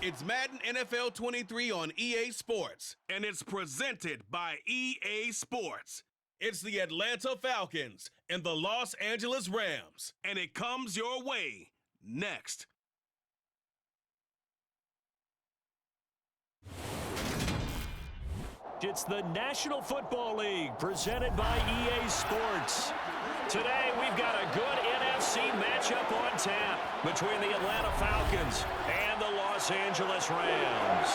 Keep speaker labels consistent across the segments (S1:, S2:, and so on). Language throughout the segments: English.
S1: It's Madden NFL 23 on EA Sports, and it's presented by EA Sports. It's the Atlanta Falcons and the Los Angeles Rams, and it comes your way next.
S2: It's the National Football League presented by EA Sports. Today, we've got a good NFC matchup on tap between the Atlanta Falcons and the Los Angeles Rams.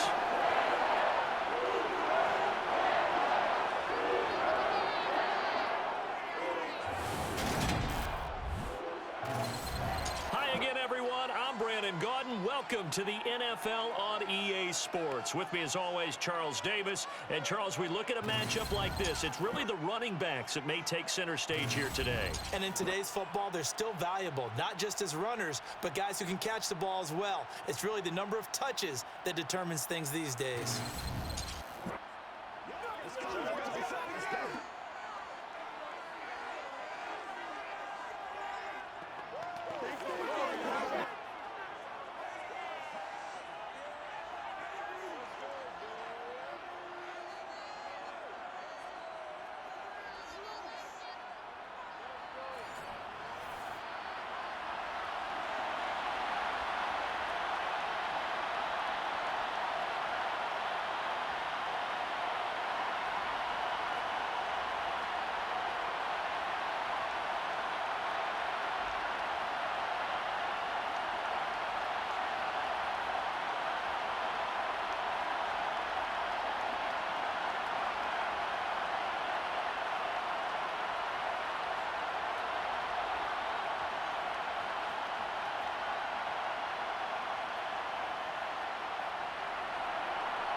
S2: Welcome to the NFL on EA Sports. With me as always, Charles Davis. And Charles, we look at a matchup like this. It's really the running backs that may take center stage here today.
S3: And in today's football, they're still valuable, not just as runners, but guys who can catch the ball as well. It's really the number of touches that determines things these days.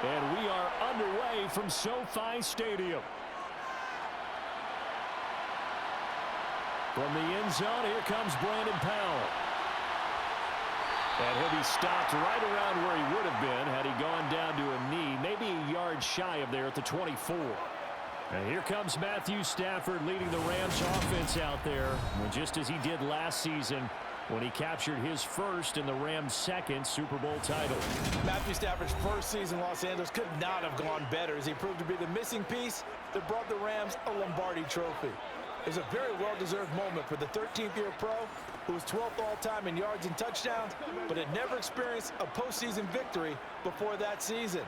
S2: And we are underway from SoFi Stadium. From the end zone, here comes Brandon Powell. And he'll be stopped right around where he would have been had he gone down to a knee, maybe a yard shy of there at the 24. And here comes Matthew Stafford leading the Rams offense out there, just as he did last season when he captured his first and the Rams' second Super Bowl title.
S3: Matthew Stafford's first season in Los Angeles could not have gone better as he proved to be the missing piece that brought the Rams a Lombardi trophy. It was a very well-deserved moment for the 13th-year pro who was 12th all-time in yards and touchdowns, but had never experienced a postseason victory before that season.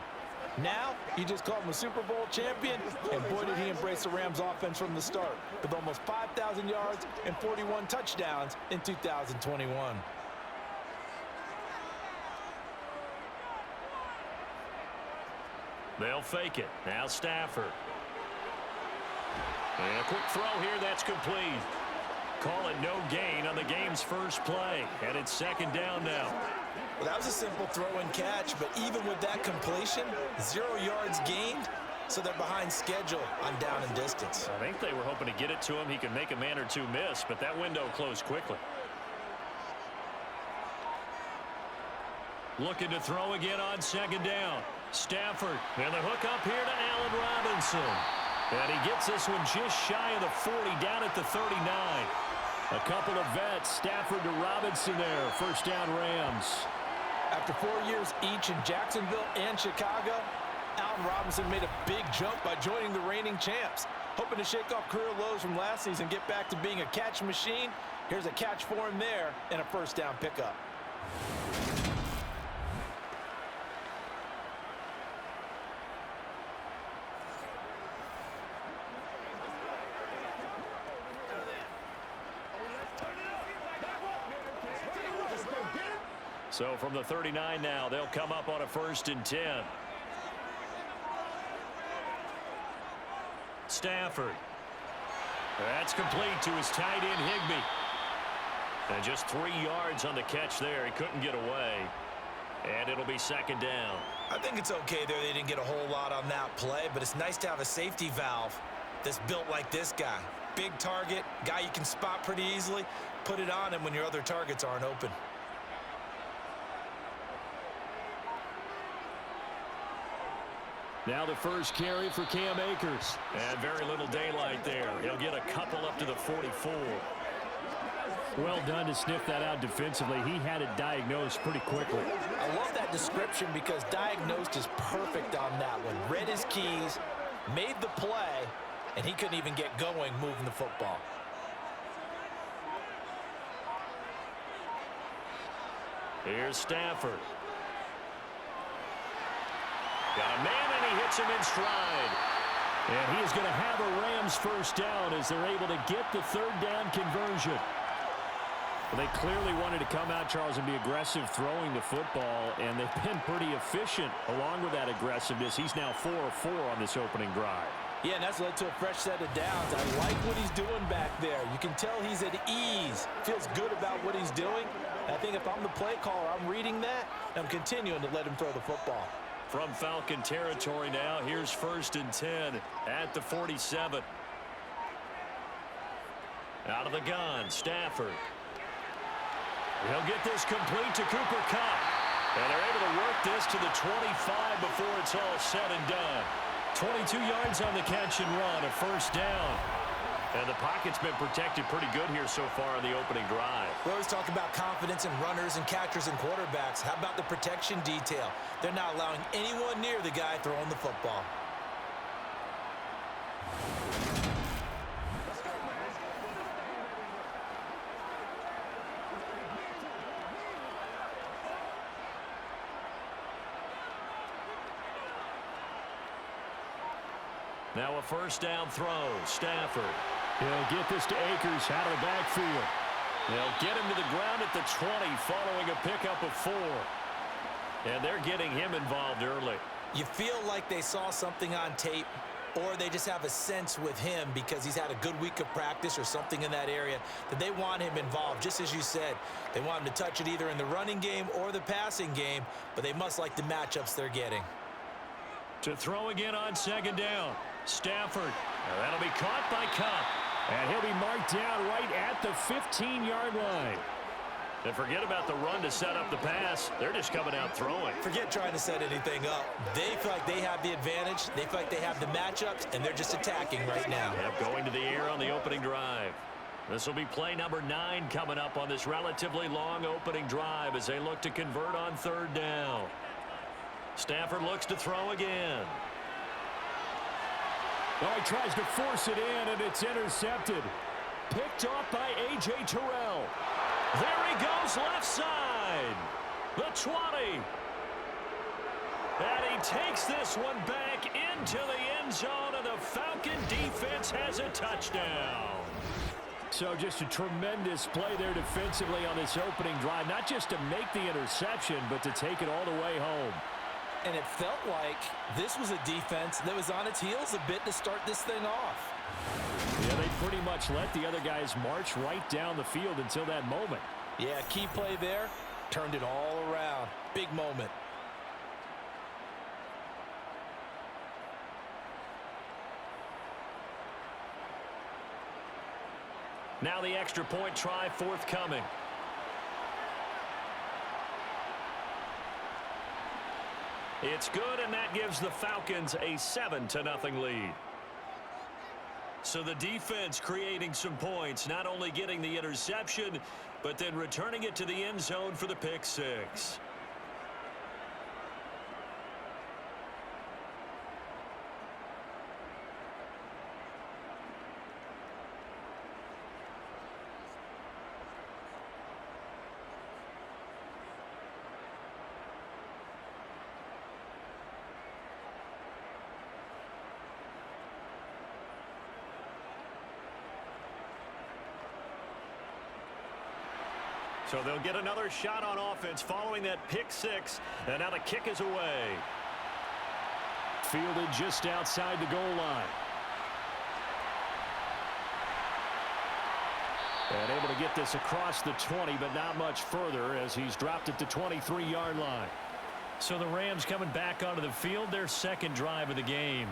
S3: Now, you just call him a Super Bowl champion, and boy did he embrace the Rams offense from the start, with almost 5,000 yards and 41 touchdowns in 2021.
S2: They'll fake it. Now Stafford. And a quick throw here, that's complete. Call it no gain on the game's first play, and it's second down now.
S3: Well, that was a simple throw and catch, but even with that completion, 0 yards gained, so they're behind schedule on down and distance.
S2: I think they were hoping to get it to him. He could make a man or two miss, but that window closed quickly. Looking to throw again on second down. Stafford, and the hook up here to Allen Robinson. And he gets this one just shy of the 40, down at the 39. A couple of vets, Stafford to Robinson there. First down, Rams.
S3: After 4 years each in Jacksonville and Chicago, Allen Robinson made a big jump by joining the reigning champs. Hoping to shake off career lows from last season and get back to being a catch machine. Here's a catch for him there and a first down pickup.
S2: So from the 39 now, they'll come up on a 1st and 10. Stafford. That's complete to his tight end, Higbee. And just 3 yards on the catch there. He couldn't get away. And it'll be second down.
S3: I think it's okay there. They didn't get a whole lot on that play, but it's nice to have a safety valve that's built like this guy. Big target, guy you can spot pretty easily. Put it on him when your other targets aren't open.
S2: Now the first carry for Cam Akers. And very little daylight there. He'll get a couple up to the 44. Well done to sniff that out defensively. He had it diagnosed pretty quickly.
S3: I love that description because diagnosed is perfect on that one. Read his keys, made the play, and he couldn't even get going moving the football.
S2: Here's Stafford. Got a man, and he hits him in stride. And he is going to have a Rams first down as they're able to get the third down conversion. Well, they clearly wanted to come out, Charles, and be aggressive throwing the football, and they've been pretty efficient along with that aggressiveness. He's now 4 of 4 on this opening drive.
S3: Yeah, and that's led to a fresh set of downs. I like what he's doing back there. You can tell he's at ease. Feels good about what he's doing. I think if I'm the play caller, I'm reading that, and I'm continuing to let him throw the football.
S2: From Falcon territory now, here's 1st and 10 at the 47. Out of the gun, Stafford. He'll get this complete to Cooper Kupp. And they're able to work this to the 25 before it's all said and done. 22 yards on the catch and run, a first down. And the pocket's been protected pretty good here so far in the opening drive.
S3: We always talk about confidence in runners and catchers and quarterbacks. How about the protection detail? They're not allowing anyone near the guy throwing the football.
S2: Now a first down throw. Stafford. He'll get this to Akers out of the backfield. They'll get him to the ground at the 20 following a pickup of 4. And they're getting him involved early.
S3: You feel like they saw something on tape, or they just have a sense with him because he's had a good week of practice or something in that area that they want him involved. Just as you said, they want him to touch it either in the running game or the passing game, but they must like the matchups they're getting.
S2: To throw again on 2nd down. Stafford. Now that'll be caught by Kupp. And he'll be marked down right at the 15-yard line. And forget about the run to set up the pass. They're just coming out throwing.
S3: Forget trying to set anything up. They feel like they have the advantage. They feel like they have the matchups, and they're just attacking right now.
S2: Yep, going to the air on the opening drive. This will be play number 9 coming up on this relatively long opening drive as they look to convert on 3rd down. Stafford looks to throw again. Oh, he tries to force it in, and it's intercepted. Picked off by A.J. Terrell. There he goes, left side. The 20. And he takes this one back into the end zone, and the Falcon defense has a touchdown. So just a tremendous play there defensively on this opening drive. Not just to make the interception, but to take it all the way home.
S3: And it felt like this was a defense that was on its heels a bit to start this thing off.
S2: Yeah, they pretty much let the other guys march right down the field until that moment.
S3: Yeah, key play there. Turned it all around. Big moment.
S2: Now the extra point try forthcoming. It's good, and that gives the Falcons a 7-0 lead. So the defense creating some points, not only getting the interception, but then returning it to the end zone for the pick 6. So they'll get another shot on offense following that pick 6. And now the kick is away. Fielded just outside the goal line. And able to get this across the 20, but not much further as he's dropped it to 23-yard line. So the Rams coming back onto the field, their 2nd drive of the game.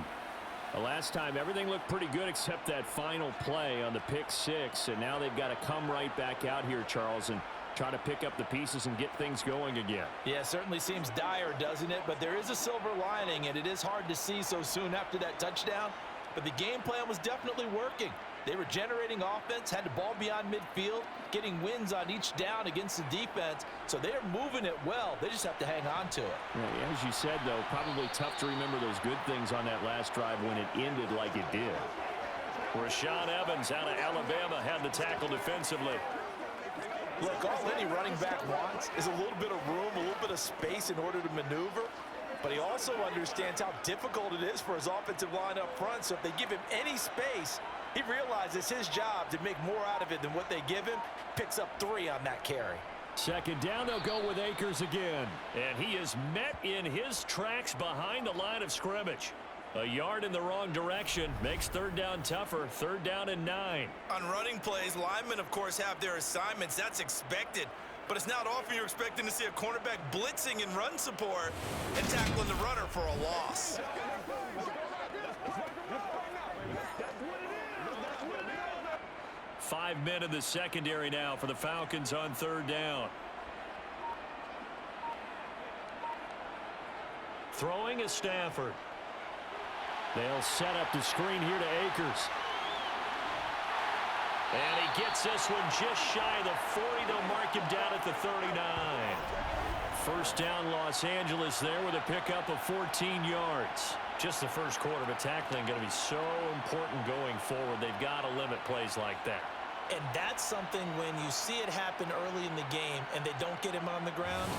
S2: The last time everything looked pretty good except that final play on the pick 6. And now they've got to come right back out here, Charles, and try to pick up the pieces and get things going again.
S3: Yeah, it certainly seems dire, doesn't it? But there is a silver lining, and it is hard to see so soon after that touchdown. But the game plan was definitely working. They were generating offense, had the ball beyond midfield, getting wins on each down against the defense. So they're moving it well. They just have to hang on to it.
S2: Yeah, as you said, though, probably tough to remember those good things on that last drive when it ended like it did. Rashaan Evans out of Alabama had the tackle defensively.
S3: Look, all any running back wants is a little bit of room, a little bit of space in order to maneuver. But he also understands how difficult it is for his offensive line up front. So if they give him any space, he realizes his job to make more out of it than what they give him. Picks up 3 on that carry.
S2: Second down, they'll go with Akers again. And he is met in his tracks behind the line of scrimmage. A yard in the wrong direction makes third down tougher. Third down and 9.
S4: On running plays, linemen, of course, have their assignments. That's expected. But it's not often you're expecting to see a cornerback blitzing in run support and tackling the runner for a loss.
S2: Five men in the secondary now for the Falcons on third down. Throwing is Stafford. They'll set up the screen here to Akers. And he gets this one just shy of the 40. They'll mark him down at the 39. First down, Los Angeles there with a pickup of 14 yards. Just the first quarter, but tackling going to be so important going forward. They've got to limit plays like that.
S3: And that's something when you see it happen early in the game and they don't get him on the ground,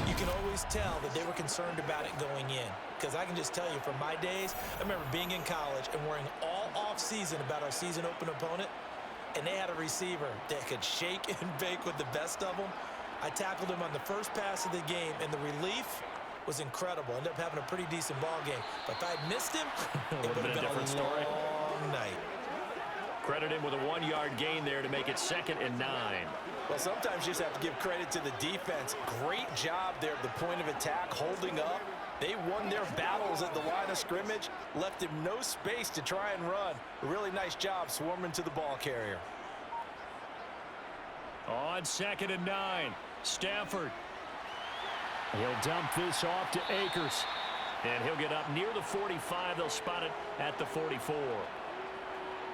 S3: you can always tell that they were concerned about it going in. Because I can just tell you from my days, I remember being in college and worrying all off-season about our season open opponent, and they had a receiver that could shake and bake with the best of them. I tackled him on the first pass of the game, and the relief was incredible. Ended up having a pretty decent ball game. But if I'd missed him, it would have been a different story. Long night.
S2: Credit him with a 1-yard gain there to make it 2nd and 9.
S3: Well, sometimes you just have to give credit to the defense. Great job there at the point of attack, holding up. They won their battles at the line of scrimmage, left him no space to try and run. A really nice job swarming to the ball carrier.
S2: On 2nd and 9, Stafford. He'll dump this off to Akers. And he'll get up near the 45. They'll spot it at the 44.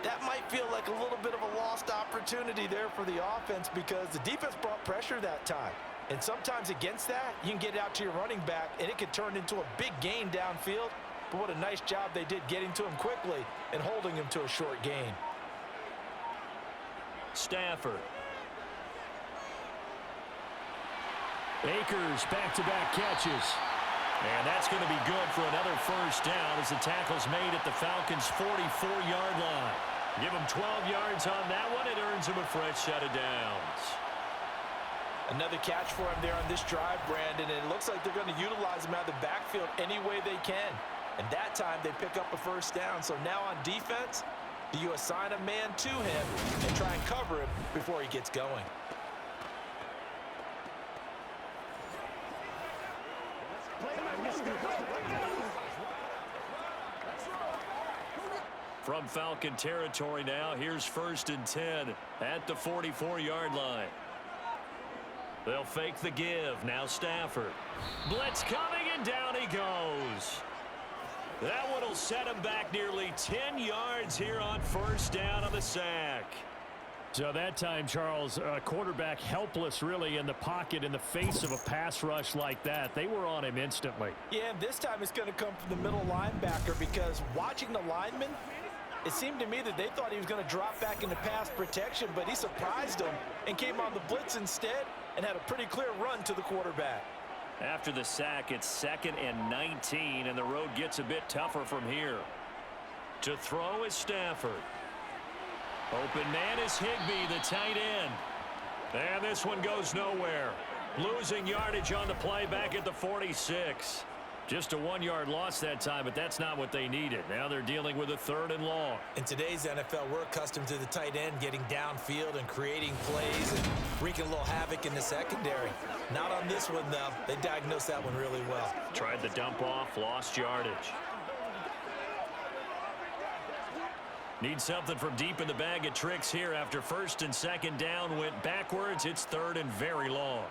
S3: That might feel like a little bit of a lost opportunity there for the offense because the defense brought pressure that time. And sometimes against that, you can get out to your running back, and it could turn into a big gain downfield. But what a nice job they did getting to him quickly and holding him to a short gain.
S2: Stafford. Akers back-to-back catches. And that's going to be good for another first down as the tackle's made at the Falcons' 44-yard line. Give him 12 yards on that one. It earns him a fresh set of downs.
S3: Another catch for him there on this drive, Brandon, and it looks like they're going to utilize him out of the backfield any way they can. And that time they pick up a first down. So now on defense, do you assign a man to him and try and cover him before he gets going?
S2: From Falcon territory now, here's 1st and 10 at the 44-yard line. They'll fake the give. Now Stafford. Blitz coming, and down he goes. That one will set him back nearly 10 yards here on first down on the sack. So that time, Charles, quarterback helpless really in the pocket in the face of a pass rush like that. They were on him instantly.
S3: Yeah, and this time it's going to come from the middle linebacker because watching the lineman, it seemed to me that they thought he was going to drop back into pass protection, but he surprised them and came on the blitz instead and had a pretty clear run to the quarterback.
S2: After the sack, it's 2nd and 19, and the road gets a bit tougher from here. To throw is Stafford. Open man is Higbee, the tight end. And this one goes nowhere. Losing yardage on the play back at the 46. Just a 1-yard loss that time, but that's not what they needed. Now they're dealing with a 3rd and long.
S3: In today's NFL, we're accustomed to the tight end getting downfield and creating plays and wreaking a little havoc in the secondary. Not on this one, though. They diagnosed that one really well.
S2: Tried the dump off, lost yardage. Need something from deep in the bag of tricks here after 1st and 2nd down went backwards. It's 3rd and very long.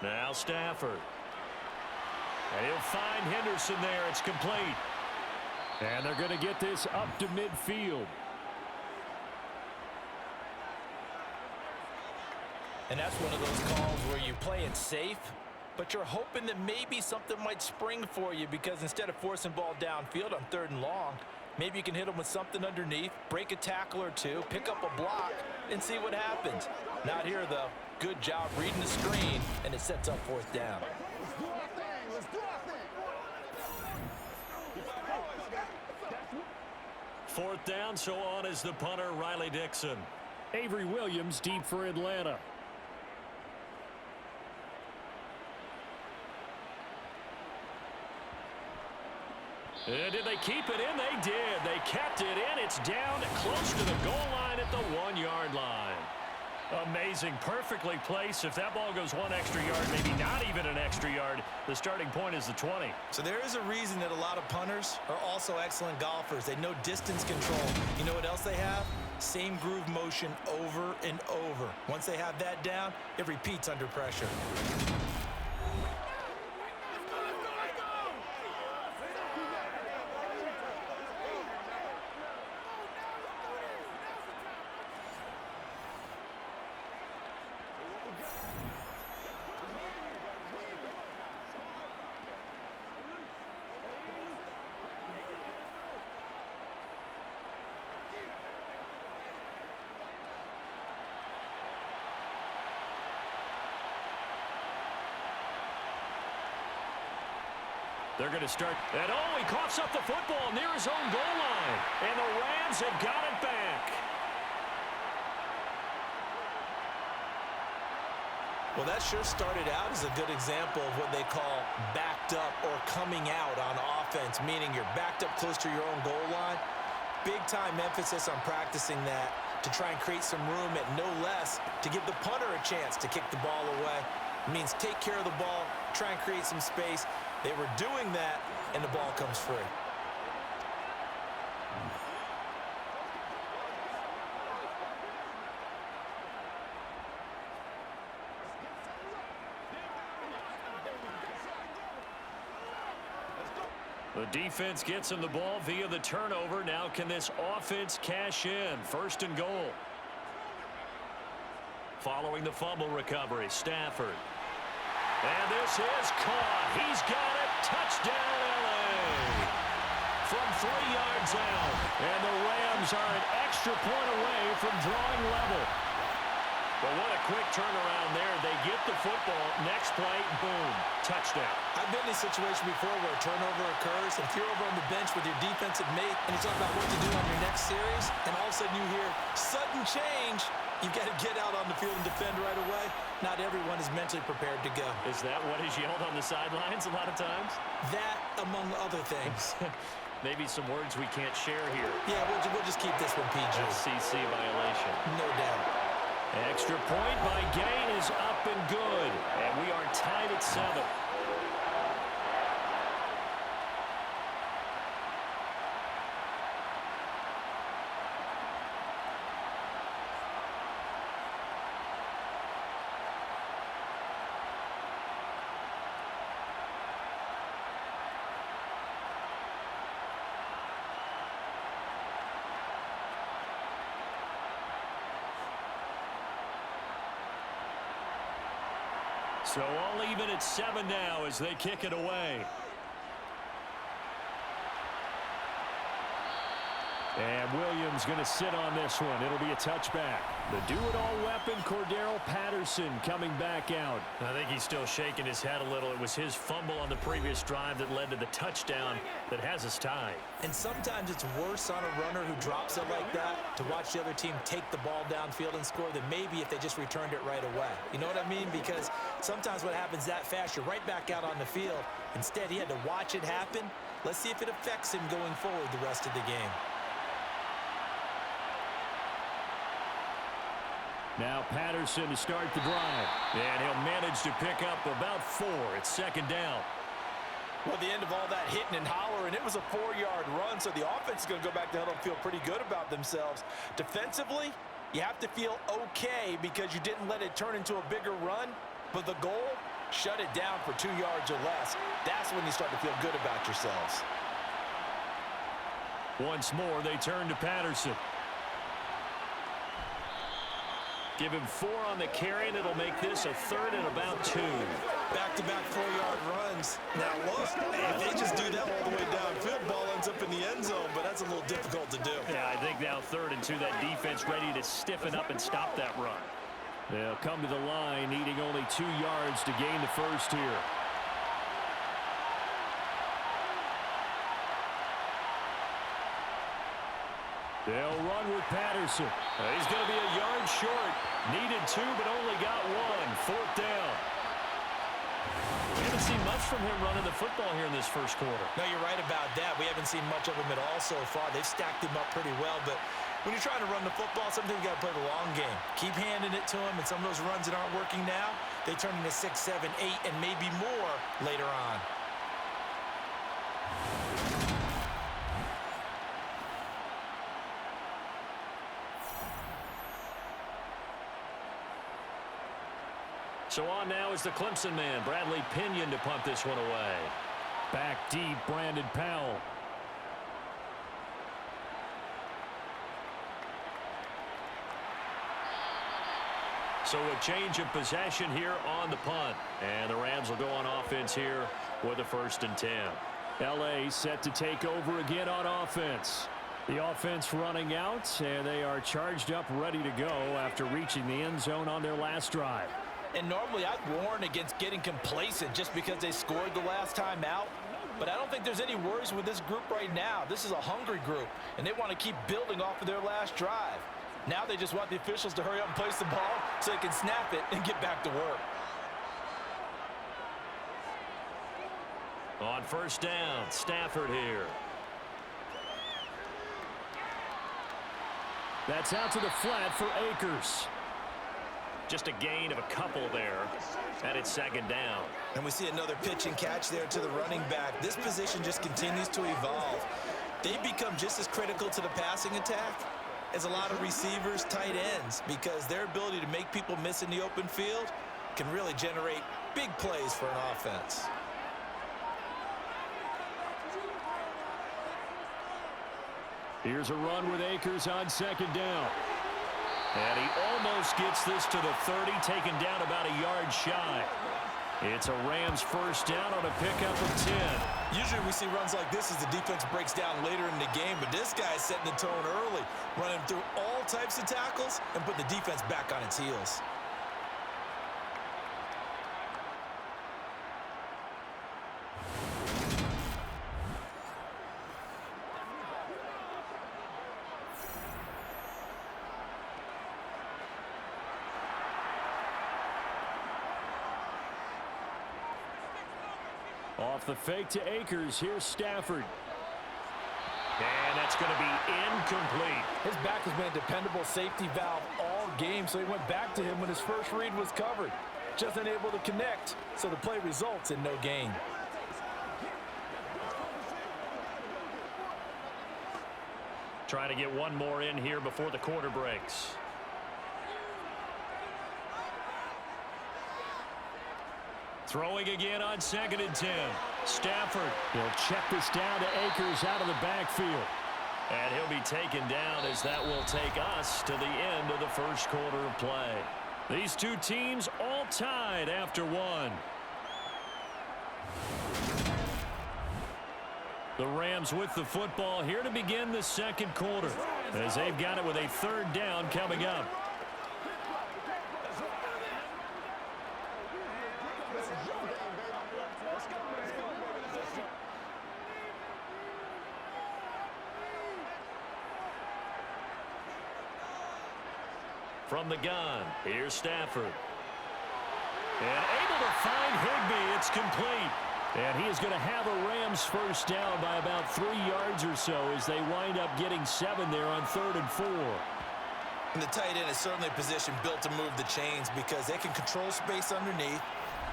S2: Now Stafford. And he'll find Henderson there. It's complete. And they're going to get this up to midfield.
S3: And that's one of those calls where you're playing safe, but you're hoping that maybe something might spring for you, because instead of forcing ball downfield on 3rd and long, maybe you can hit them with something underneath, break a tackle or two, pick up a block, and see what happens. Not here, though. Good job reading the screen, and it sets up 4th down.
S2: Fourth down, so on is the punter, Riley Dixon. Avery Williams deep for Atlanta. Did they keep it in? They did. They kept it in. It's down close to the goal line at the 1-yard line. Amazing. Perfectly placed. If that ball goes 1 extra yard, maybe not even an extra yard, the starting point is the 20.
S4: So there is a reason that a lot of punters are also excellent golfers. They know distance control. You know what else they have? Same groove motion over and over. Once they have that down, it repeats under pressure.
S2: They're going to start. And he coughs up the football near his own goal line. And the Rams have got it back.
S3: Well, that sure started out as a good example of what they call backed up or coming out on offense, meaning you're backed up close to your own goal line. Big-time emphasis on practicing that to try and create some room at no less to give the punter a chance to kick the ball away. It means take care of the ball, try and create some space. They were doing that, and the ball comes free.
S2: The defense gets him the ball via the turnover. Now can this offense cash in? 1st and goal. Following the fumble recovery, Stafford. And this is caught. He's got it. Touchdown, L.A. From 3 yards out. And the Rams are an extra point away from drawing level. But what a quick turnaround there. They get the football. Next play, boom, touchdown.
S3: I've been in a situation before where a turnover occurs, and if you're over on the bench with your defensive mate and you talk about what to do on your next series, and all of a sudden you hear sudden change, you've got to get out on the field and defend right away. Not everyone is mentally prepared to go.
S2: Is that what is yelled on the sidelines a lot of times?
S3: That, among other things.
S2: Maybe some words we can't share here.
S3: Yeah, we'll just keep this one PG.
S2: SEC violation.
S3: No doubt.
S2: Extra point by Gain is up and good. And we are tied at 7. So all even at 7 now as they kick it away. And Williams going to sit on this one. It'll be a touchback. The do-it-all weapon, Cordero Patterson, coming back out. I think he's still shaking his head a little. It was his fumble on the previous drive that led to the touchdown that has us tied.
S3: And sometimes it's worse on a runner who drops it like that to watch the other team take the ball downfield and score than maybe if they just returned it right away. You know what I mean? Because sometimes what happens that fast, you're right back out on the field. Instead, he had to watch it happen. Let's see if it affects him going forward the rest of the game.
S2: Now Patterson to start the drive. And he'll manage to pick up about 4. It's 2nd down.
S3: Well, the end of all that hitting and hollering, it was a 4-yard run, so the offense is going to go back to huddle and feel pretty good about themselves. Defensively, you have to feel okay because you didn't let it turn into a bigger run, but the goal, shut it down for 2 yards or less. That's when you start to feel good about yourselves.
S2: Once more, they turn to Patterson. Give him 4 on the carry, and it'll make this a 3rd and about 2.
S4: Back-to-back 4-yard runs. Now, look, if they just do that all the way downfield, ball ends up in the end zone, but that's a little difficult to do.
S2: Yeah, I think now 3rd and 2, that defense ready to stiffen up and stop that run. They'll come to the line, needing only 2 yards to gain the first here. They'll run with Patterson. He's going to be a yard short. Needed 2, but only got 1. 4th down. We haven't seen much from him running the football here in this first quarter.
S4: No, you're right about that. We haven't seen much of him at all so far. They've stacked him up pretty well, but when you're trying to run the football, sometimes you got to play the long game. Keep handing it to him, and some of those runs that aren't working now, they turn into 6, 7, 8, and maybe more later on.
S2: So on now is the Clemson man, Bradley Pinion, to punt this one away. Back deep, Brandon Powell. So a change of possession here on the punt. And the Rams will go on offense here with a 1st and 10. L.A. set to take over again on offense. The offense running out, and they are charged up, ready to go after reaching the end zone on their last drive.
S3: And normally I'd warn against getting complacent just because they scored the last time out. But I don't think there's any worries with this group right now. This is a hungry group, and they want to keep building off of their last drive. Now they just want the officials to hurry up and place the ball so they can snap it and get back to work.
S2: On 1st down, Stafford here. That's out to the flat for Akers. Just a gain of a couple there, and it's 2nd down.
S4: And we see another pitch and catch there to the running back. This position just continues to evolve. They become just as critical to the passing attack as a lot of receivers, tight ends, because their ability to make people miss in the open field can really generate big plays for an offense.
S2: Here's a run with Akers on 2nd down. And he almost gets this to the 30, taken down about a yard shy. It's a Rams 1st down on a pickup of 10.
S4: Usually we see runs like this as the defense breaks down later in the game, but this guy's setting the tone early, running through all types of tackles and putting the defense back on its heels.
S2: Off the fake to Akers, here's Stafford. And that's going to be incomplete.
S3: His back has been a dependable safety valve all game, so he went back to him when his first read was covered. Just unable to connect, so the play results in no gain.
S2: Trying to get one more in here before the quarter breaks. Throwing again on 2nd and 10. Stafford. He'll check this down to Akers out of the backfield. And he'll be taken down as that will take us to the end of the first quarter of play. These two teams all tied after 1. The Rams with the football here to begin the 2nd quarter, as they've got it with a 3rd down coming up. From the gun, here's Stafford. And able to find Higbee. It's complete. And he is going to have a Rams 1st down by about 3 yards or so as they wind up getting 7 there on 3rd and 4.
S4: And the tight end is certainly a position built to move the chains because they can control space underneath.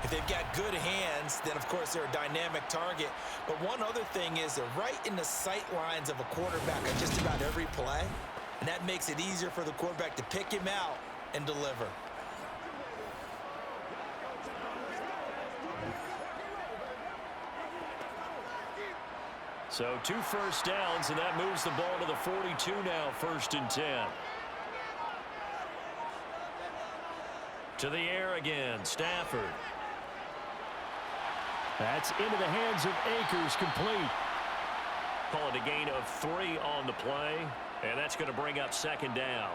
S4: If they've got good hands, then of course they're a dynamic target. But one other thing is they're right in the sight lines of a quarterback on just about every play. And that makes it easier for the quarterback to pick him out and deliver.
S2: So 2 first downs, and that moves the ball to the 42 now, 1st and 10. To the air again, Stafford. That's into the hands of Akers, complete. Call it a gain of 3 on the play, and that's going to bring up 2nd down.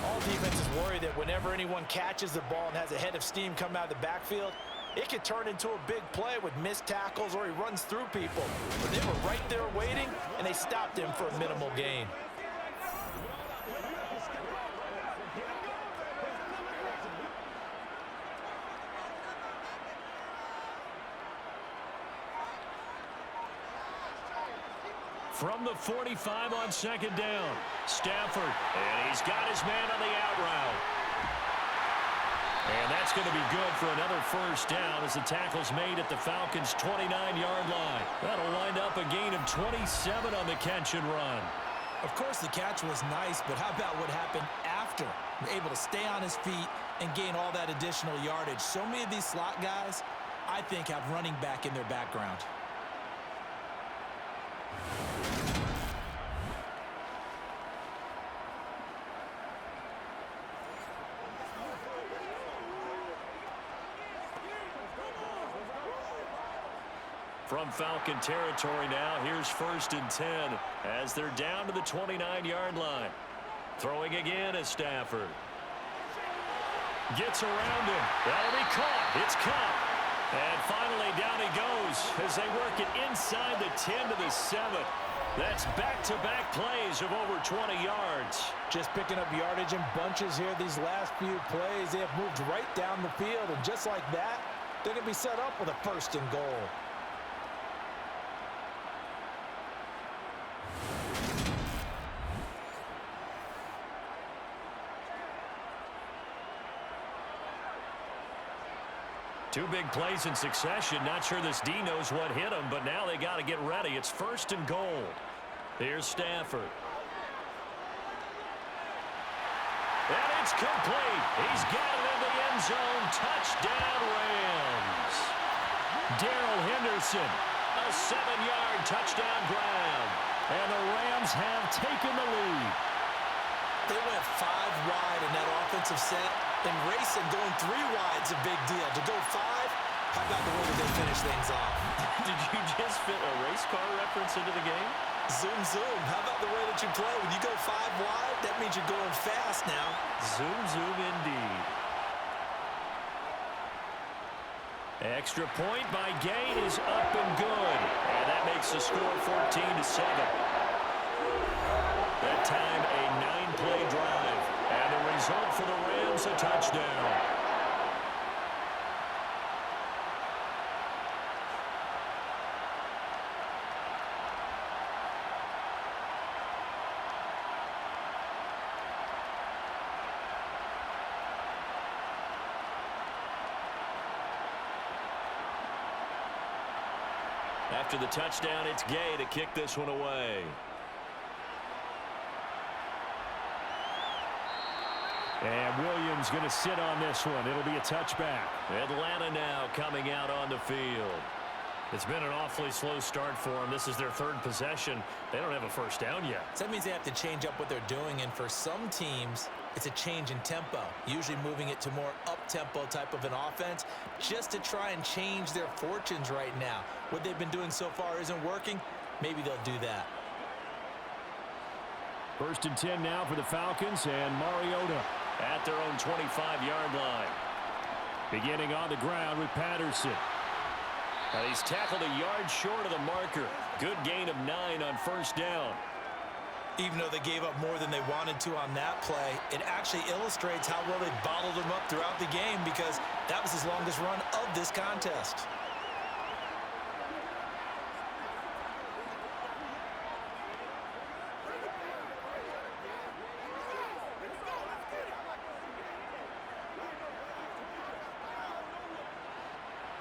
S3: All defenses worry that whenever anyone catches the ball and has a head of steam come out of the backfield, it could turn into a big play with missed tackles or he runs through people. But they were right there waiting, and they stopped him for a minimal gain.
S2: From the 45 on 2nd down, Stafford, and he's got his man on the out route. And that's going to be good for another 1st down as the tackle's made at the Falcons' 29-yard line. That'll wind up a gain of 27 on the catch and run.
S4: Of course, the catch was nice, but how about what happened after? Able to stay on his feet and gain all that additional yardage. So many of these slot guys, I think, have running back in their background.
S2: From Falcon territory now, here's 1st and 10 as they're down to the 29-yard line. Throwing again is Stafford. Gets around him. That'll be caught. It's caught. And finally down he goes as they work it inside the 10 to the 7. That's back-to-back plays of over 20 yards.
S3: Just picking up yardage in bunches here these last few plays. They have moved right down the field, and just like that, they're going to be set up with a 1st and goal.
S2: Two big plays in succession. Not sure this D knows what hit him, but now they got to get ready. It's 1st and goal. Here's Stafford. And it's complete. He's got it in the end zone. Touchdown, Rams. Darrell Henderson, a 7-yard touchdown grab. And the Rams have taken the lead.
S4: They went 5 wide in that offensive set. And racing, going 3 wide's a big deal. To go 5, how about the way that they finish things off?
S2: Did you just fit a race car reference into the game?
S4: Zoom, zoom. How about the way that you play? When you go 5 wide, that means you're going fast now.
S2: Zoom, zoom indeed. Extra point by Gay is up and good. And that makes the score 14 to 7. That time a 9-play drive. And the result for the Rams, a touchdown. After the touchdown, it's Gay to kick this one away. And Williams going to sit on this one. It'll be a touchback. Atlanta now coming out on the field. It's been an awfully slow start for them. This is their 3rd possession. They don't have a 1st down yet.
S4: So that means they have to change up what they're doing, and for some teams, it's a change in tempo, usually moving it to more up-tempo type of an offense just to try and change their fortunes right now. What they've been doing so far isn't working. Maybe they'll do that.
S2: 1st and 10 now for the Falcons, and Mariota at their own 25-yard line. Beginning on the ground with Patterson. Now he's tackled a yard short of the marker. Good gain of 9 on 1st down.
S4: Even though they gave up more than they wanted to on that play, it actually illustrates how well they bottled them up throughout the game, because that was his longest run of this contest.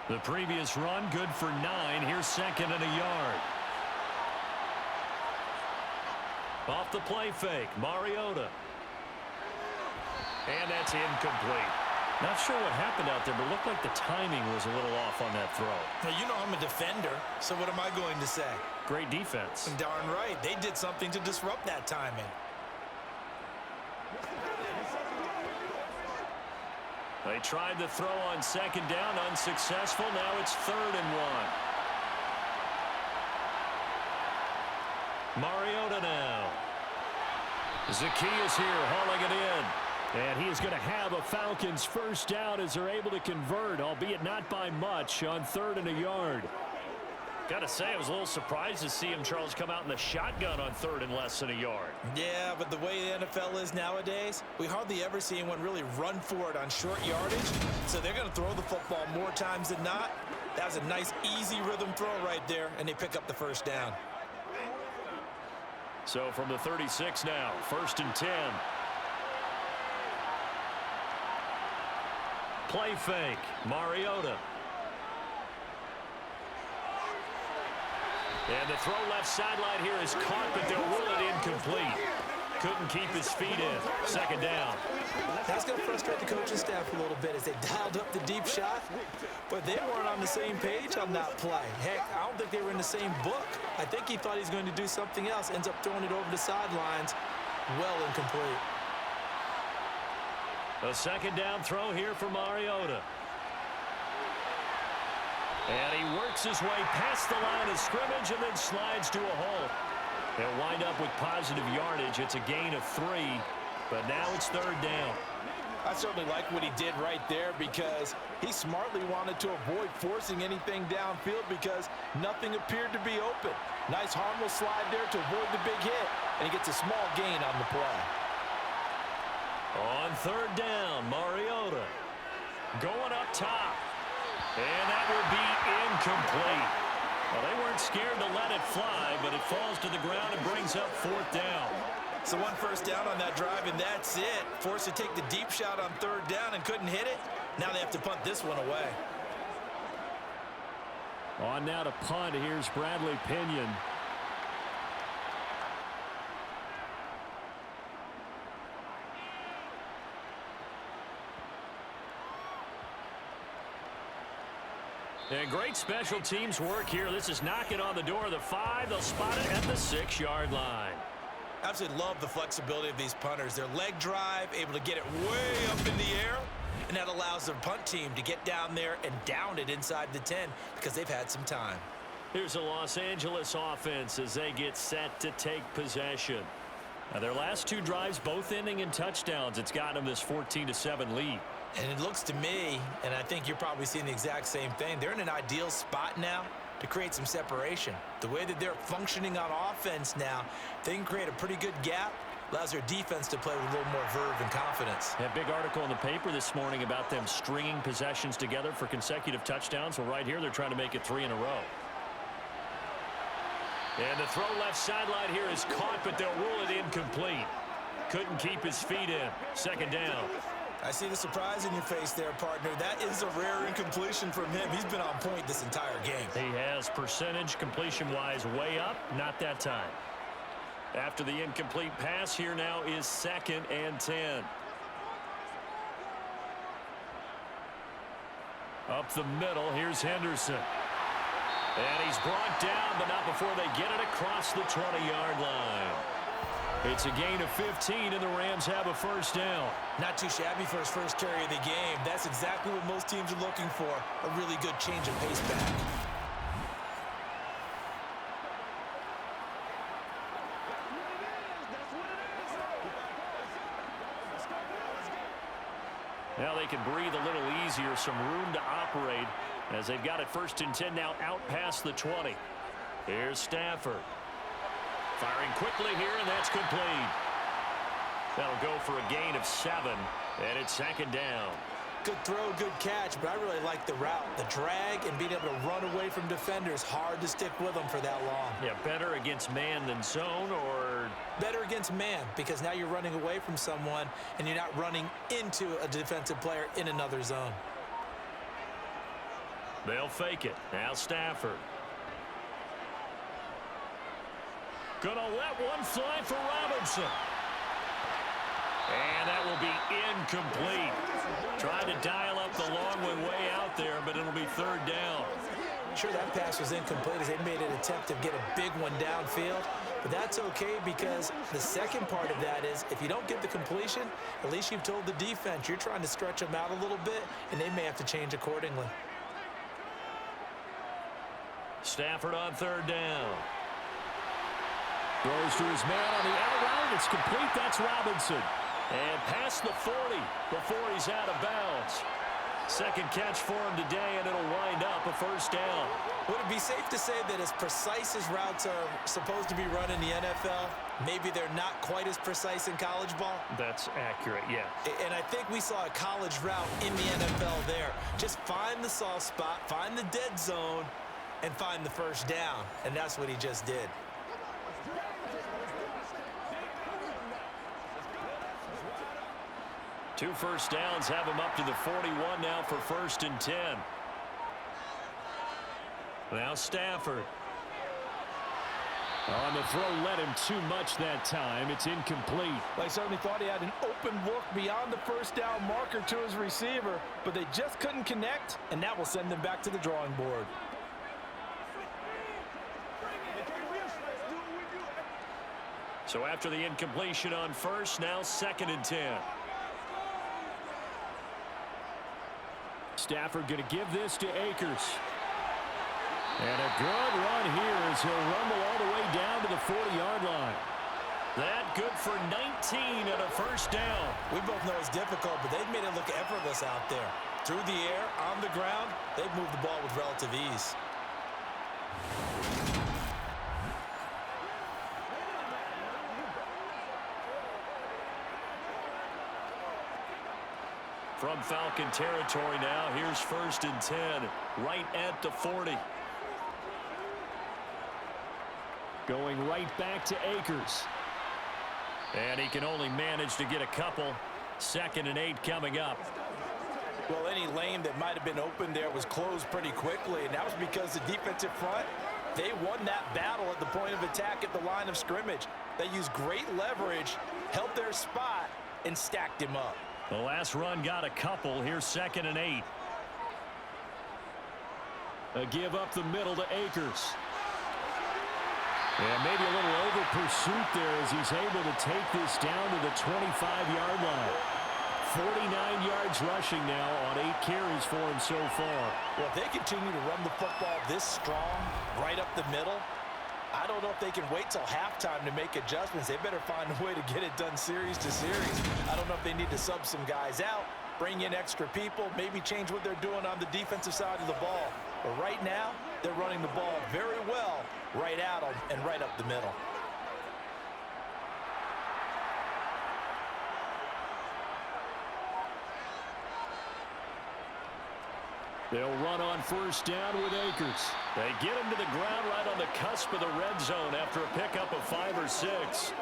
S2: The previous run, good for 9. Here's 2nd and a yard. Off the play fake, Mariota. And that's incomplete. Not sure what happened out there, but it looked like the timing was a little off on that throw.
S4: Now, you know I'm a defender, so what am I going to say?
S2: Great defense.
S4: Darn right. They did something to disrupt that timing.
S2: They tried the throw on second down, unsuccessful. Now it's 3rd and 1. Mariota now. Zacchaeus here, hauling it in. And he is going to have a Falcons first down as they're able to convert, albeit not by much, on 3rd and a yard. Got to say, I was a little surprised to see him, Charles, come out in the shotgun on 3rd and less than a yard.
S4: Yeah, but the way the NFL is nowadays, we hardly ever see anyone really run for it on short yardage. So they're going to throw the football more times than not. That was a nice, easy rhythm throw right there, and they pick up the first down.
S2: So from the 36 now, 1st and 10. Play fake, Mariota. And the throw left sideline here is caught, but they'll rule it incomplete. Couldn't keep his feet in. 2nd down.
S4: That's going to frustrate the coaching staff a little bit as they dialed up the deep shot, but they weren't on the same page on that play. Heck, I don't think they were in the same book. I think he thought he was going to do something else, ends up throwing it over the sidelines. Well incomplete.
S2: A 2nd down throw here for Mariota. And he works his way past the line of scrimmage and then slides to a halt. They'll wind up with positive yardage. It's a gain of 3, but now it's 3rd down.
S3: I certainly like what he did right there because he smartly wanted to avoid forcing anything downfield because nothing appeared to be open. Nice harmless slide there to avoid the big hit, and he gets a small gain on the play.
S2: On 3rd down, Mariota going up top. And that will be incomplete. Well, they weren't scared to let it fly, but it falls to the ground and brings up 4th down.
S4: So 1 first down on that drive, and that's it. Forced to take the deep shot on 3rd down and couldn't hit it. Now they have to punt this one away.
S2: On now to punt. Here's Bradley Pinion. And great special teams work here. This is knocking on the door of the 5. They'll spot it at the 6-yard line.
S4: Absolutely love the flexibility of these punters. Their leg drive, able to get it way up in the air, and that allows their punt team to get down there and down it inside the 10 because they've had some time.
S2: Here's a Los Angeles offense as they get set to take possession. Now, their last 2 drives, both ending in touchdowns. It's got them this 14-7 lead.
S4: And it looks to me, and I think you're probably seeing the exact same thing, they're in an ideal spot now to create some separation. The way that they're functioning on offense now, they can create a pretty good gap, allows their defense to play with a little more verve and confidence.
S2: A big article in the paper this morning about them stringing possessions together for consecutive touchdowns. Well, right here, they're trying to make it 3 in a row. And the throw left sideline here is caught, but they'll rule it incomplete. Couldn't keep his feet in. 2nd down.
S4: I see the surprise in your face there, partner. That is a rare incompletion from him. He's been on point this entire game.
S2: He has percentage completion-wise way up. Not that time. After the incomplete pass, here now is 2nd and 10. Up the middle, here's Henderson. And he's brought down, but not before they get it across the 20-yard line. It's a gain of 15, and the Rams have a first down.
S4: Not too shabby for his first carry of the game. That's exactly what most teams are looking for, a really good change of pace back.
S2: Now they can breathe a little easier, some room to operate as they've got it 1st and 10 now out past the 20. Here's Stafford. Firing quickly here, and that's complete. That'll go for a gain of 7, and it's 2nd down.
S4: Good throw, good catch, but I really like the route. The drag and being able to run away from defenders, hard to stick with them for that long.
S2: Yeah, better against man than zone, or?
S4: Better against man, because now you're running away from someone, and you're not running into a defensive player in another zone.
S2: They'll fake it. Now Stafford. Gonna let one fly for Robinson. And that will be incomplete. Tried to dial up the long way out there, but it'll be third down.
S4: Sure, that pass was incomplete as they made an attempt to get a big one downfield. But that's okay because the second part of that is if you don't get the completion, at least you've told the defense you're trying to stretch them out a little bit, and they may have to change accordingly.
S2: Stafford on third down. Throws to his man on the out route. It's complete. That's Robinson. And past the 40 before he's out of bounds. Second catch for him today, and it'll wind up a first down.
S4: Would it be safe to say that as precise as routes are supposed to be run in the NFL, maybe they're not quite as precise in college ball?
S2: That's accurate, yeah.
S4: And I think we saw a college route in the NFL there. Just find the soft spot, find the dead zone, and find the first down. And that's what he just did.
S2: Two first downs have him up to the 41 now for 1st and 10. Now Stafford. On the throw, led him too much that time. It's incomplete.
S3: Well, I certainly thought he had an open look beyond the first down marker to his receiver, but they just couldn't connect, and that will send them back to the drawing board.
S2: So after the incompletion on first, now 2nd and 10. Stafford going to give this to Akers. And a good run here as he'll rumble all the way down to the 40-yard line. That good for 19 and a first down.
S4: We both know it's difficult, but they've made it look effortless out there. Through the air, on the ground, they've moved the ball with relative ease.
S2: From Falcon territory now, here's 1st and 10, right at the 40. Going right back to Akers. And he can only manage to get a couple. 2nd and 8 coming up.
S3: Well, any lane that might have been open there was closed pretty quickly, and that was because the defensive front, they won that battle at the point of attack at the line of scrimmage. They used great leverage, held their spot, and stacked him up.
S2: The last run got a couple. Here's 2nd and 8. A give up the middle to Akers. And maybe a little over pursuit there as he's able to take this down to the 25-yard line. 49 yards rushing now on 8 carries for him so far.
S3: Well, if they continue to run the football this strong, right up the middle, I don't know if they can wait till halftime to make adjustments. They better find a way to get it done series to series. I don't know if they need to sub some guys out, bring in extra people, maybe change what they're doing on the defensive side of the ball. But right now, they're running the ball very well right at them and right up the middle.
S2: They'll run on first down with Akers. They get him to the ground right on the cusp of the red zone after a pickup of 5 or 6.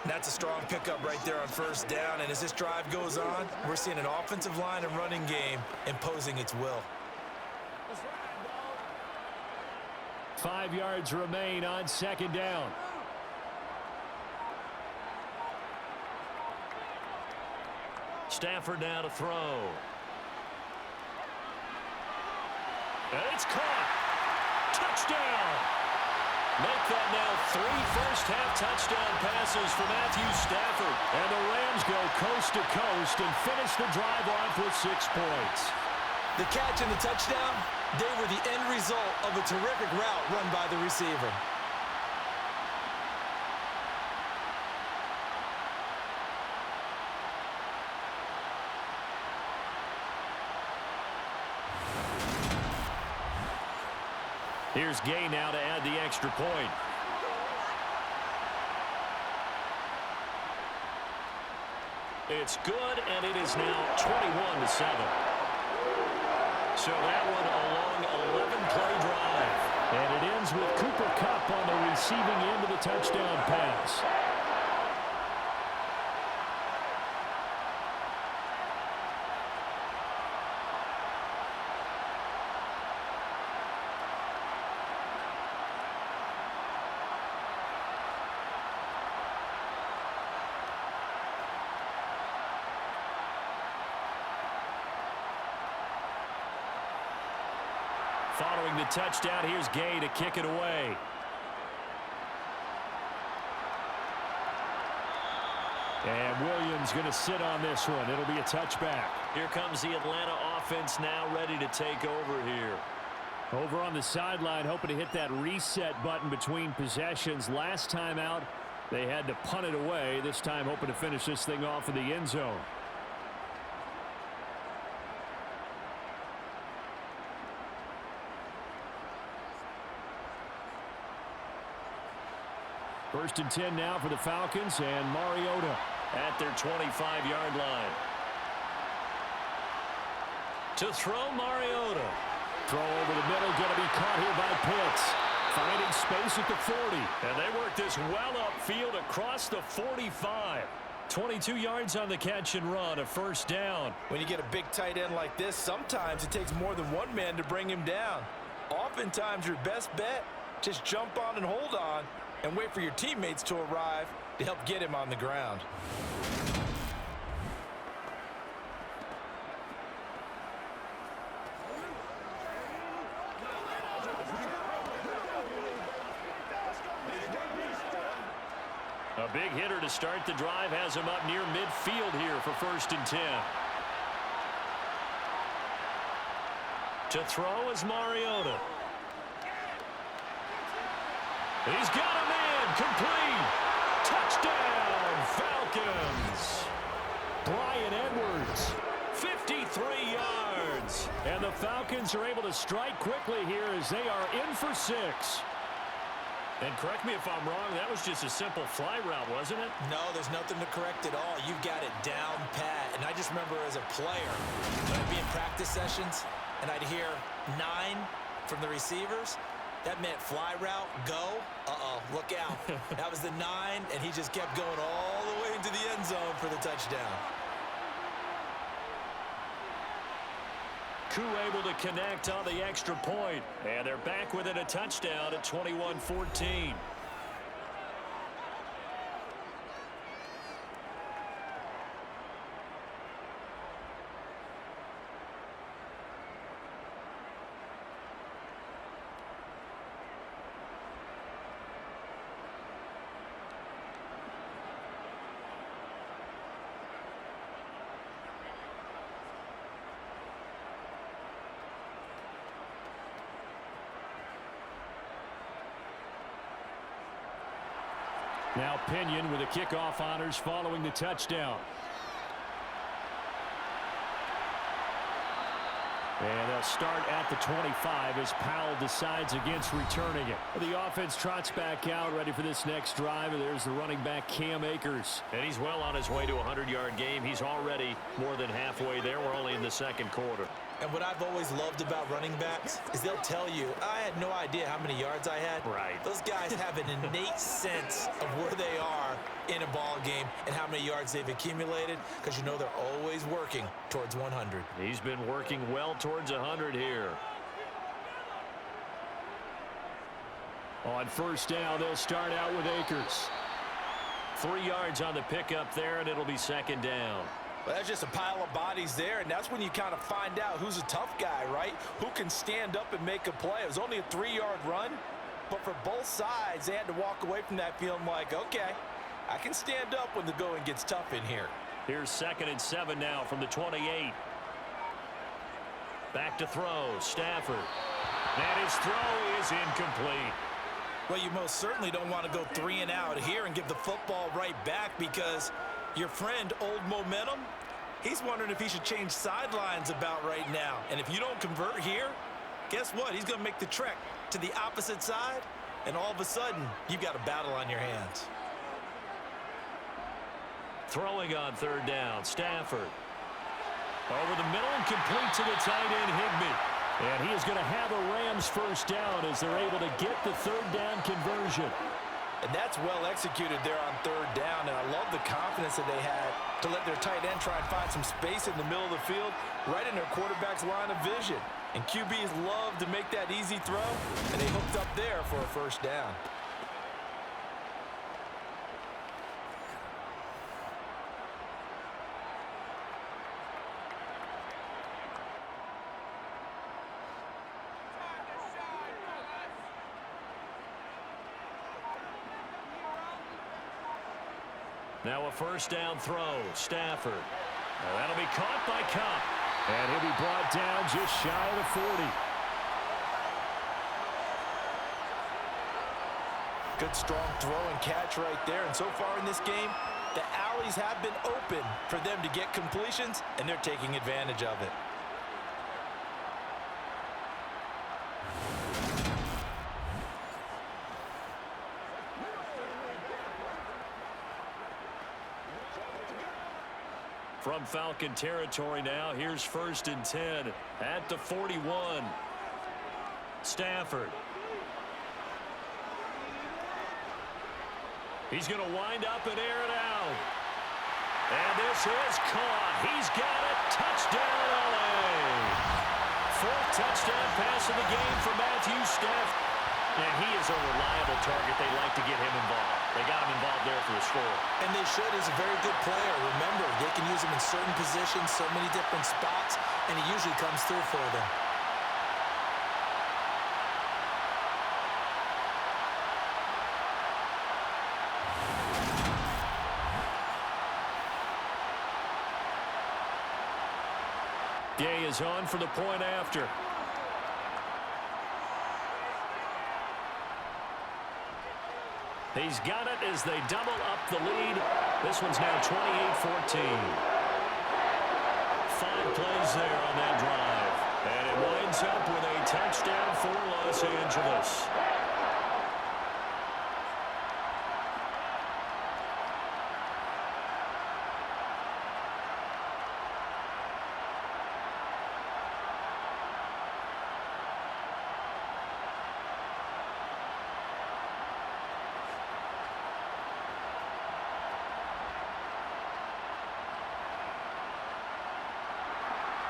S4: That's a strong pickup right there on first down. And as this drive goes on, we're seeing an offensive line and running game imposing its will.
S2: 5 yards remain on 2nd down. Stafford now to throw. And it's caught. Touchdown. Make that now 3 first-half touchdown passes for Matthew Stafford. And the Rams go coast to coast and finish the drive off with 6 points.
S4: The catch and the touchdown, they were the end result of a terrific route run by the receiver.
S2: Here's Gay now to add the extra point. It's good, and it is now 21-7. So that one a long 11-play drive. And it ends with Cooper Kupp on the receiving end of the touchdown pass. Following the touchdown, here's Gay to kick it away. And Williams going to sit on this one. It'll be a touchback.
S5: Here comes the Atlanta offense now ready to take over here.
S2: Over on the sideline, hoping to hit that reset button between possessions. Last time out, they had to punt it away. This time, hoping to finish this thing off in the end zone. First and 10 now for the Falcons, and Mariota
S5: at their 25-yard line. To throw, Mariota.
S2: Throw over the middle, going to be caught here by Pitts. Finding space at the 40.
S5: And they work this well upfield across the 45.
S2: 22 yards on the catch and run, a first down.
S3: When you get a big tight end like this, sometimes it takes more than one man to bring him down. Oftentimes, your best bet, just jump on and hold on and wait for your teammates to arrive to help get him on the ground.
S5: A big hitter to start the drive has him up near midfield here for first and 10. To throw is Mariota. He's got a man, complete. Touchdown, Falcons.
S2: Bryan Edwards.
S5: 53 yards.
S2: And the Falcons are able to strike quickly here as they are in for 6.
S5: And correct me if I'm wrong, that was just a simple fly route, wasn't it?
S4: No, there's nothing to correct at all. You've got it down pat. And I just remember as a player, when I'd be in practice sessions, and I'd hear 9 from the receivers, that meant fly route, go. Uh-oh, look out. That was the 9, and he just kept going all the way into the end zone for the touchdown.
S5: Koo able to connect on the extra point. And they're back within a touchdown at 21-14.
S2: Now Pinion with the kickoff honors following the touchdown. And they'll start at the 25 as Powell decides against returning it. The offense trots back out, ready for this next drive. And there's the running back, Cam Akers.
S5: And he's well on his way to a 100-yard game. He's already more than halfway there. We're only in the second quarter.
S4: And what I've always loved about running backs is they'll tell you, I had no idea how many yards I had.
S5: Right.
S4: Those guys have an innate sense of where they are in a ball game and how many yards they've accumulated, because you know they're always working towards 100.
S5: He's been working well towards 100 here.
S2: On first down, they'll start out with Akers.
S5: 3 yards on the pickup there, and it'll be second down.
S3: Well, that's just a pile of bodies there, and that's when you kind of find out who's a tough guy, right? Who can stand up and make a play. It was only a 3-yard run, but for both sides, they had to walk away from that feeling like, okay, I can stand up when the going gets tough in here.
S5: Here's 2nd and 7 now from the 28. Back to throw, Stafford. And his throw is incomplete.
S4: Well, you most certainly don't want to go 3 and out here and give the football right back, because your friend, Old Momentum, he's wondering if he should change sidelines about right now. And if you don't convert here, guess what? He's going to make the trek to the opposite side, and all of a sudden, you've got a battle on your hands.
S5: Throwing on 3rd down, Stafford. Over the middle and complete to the tight end, Higbee.
S2: And he is going to have a Rams first down as they're able to get the 3rd down conversion.
S3: And that's well executed there on 3rd down, and I love the confidence that they had to let their tight end try and find some space in the middle of the field, right in their quarterback's line of vision. And QBs love to make that easy throw, and they hooked up there for a first down.
S5: Now a first down throw. Stafford. Now that'll be caught by Cup.
S2: And he'll be brought down just shy of the 40.
S3: Good strong throw and catch right there. And so far in this game, the alleys have been open for them to get completions, and they're taking advantage of it.
S5: From Falcon territory now, here's 1st and 10 at the 41. Stafford. He's going to wind up and air it out. And this is caught. He's got it. Touchdown, LA. 4th touchdown pass of the game for Matthew Stafford. And he is a reliable target. They like to get him involved. They got him involved there for the score.
S4: And they should. He's a very good player. Remember, they can use him in certain positions, so many different spots, and he usually comes through for them.
S5: Gay is on for the point after. He's got it as they double up the lead. This one's now 28-14. 5 plays there on that drive. And it winds up with a touchdown for Los Angeles.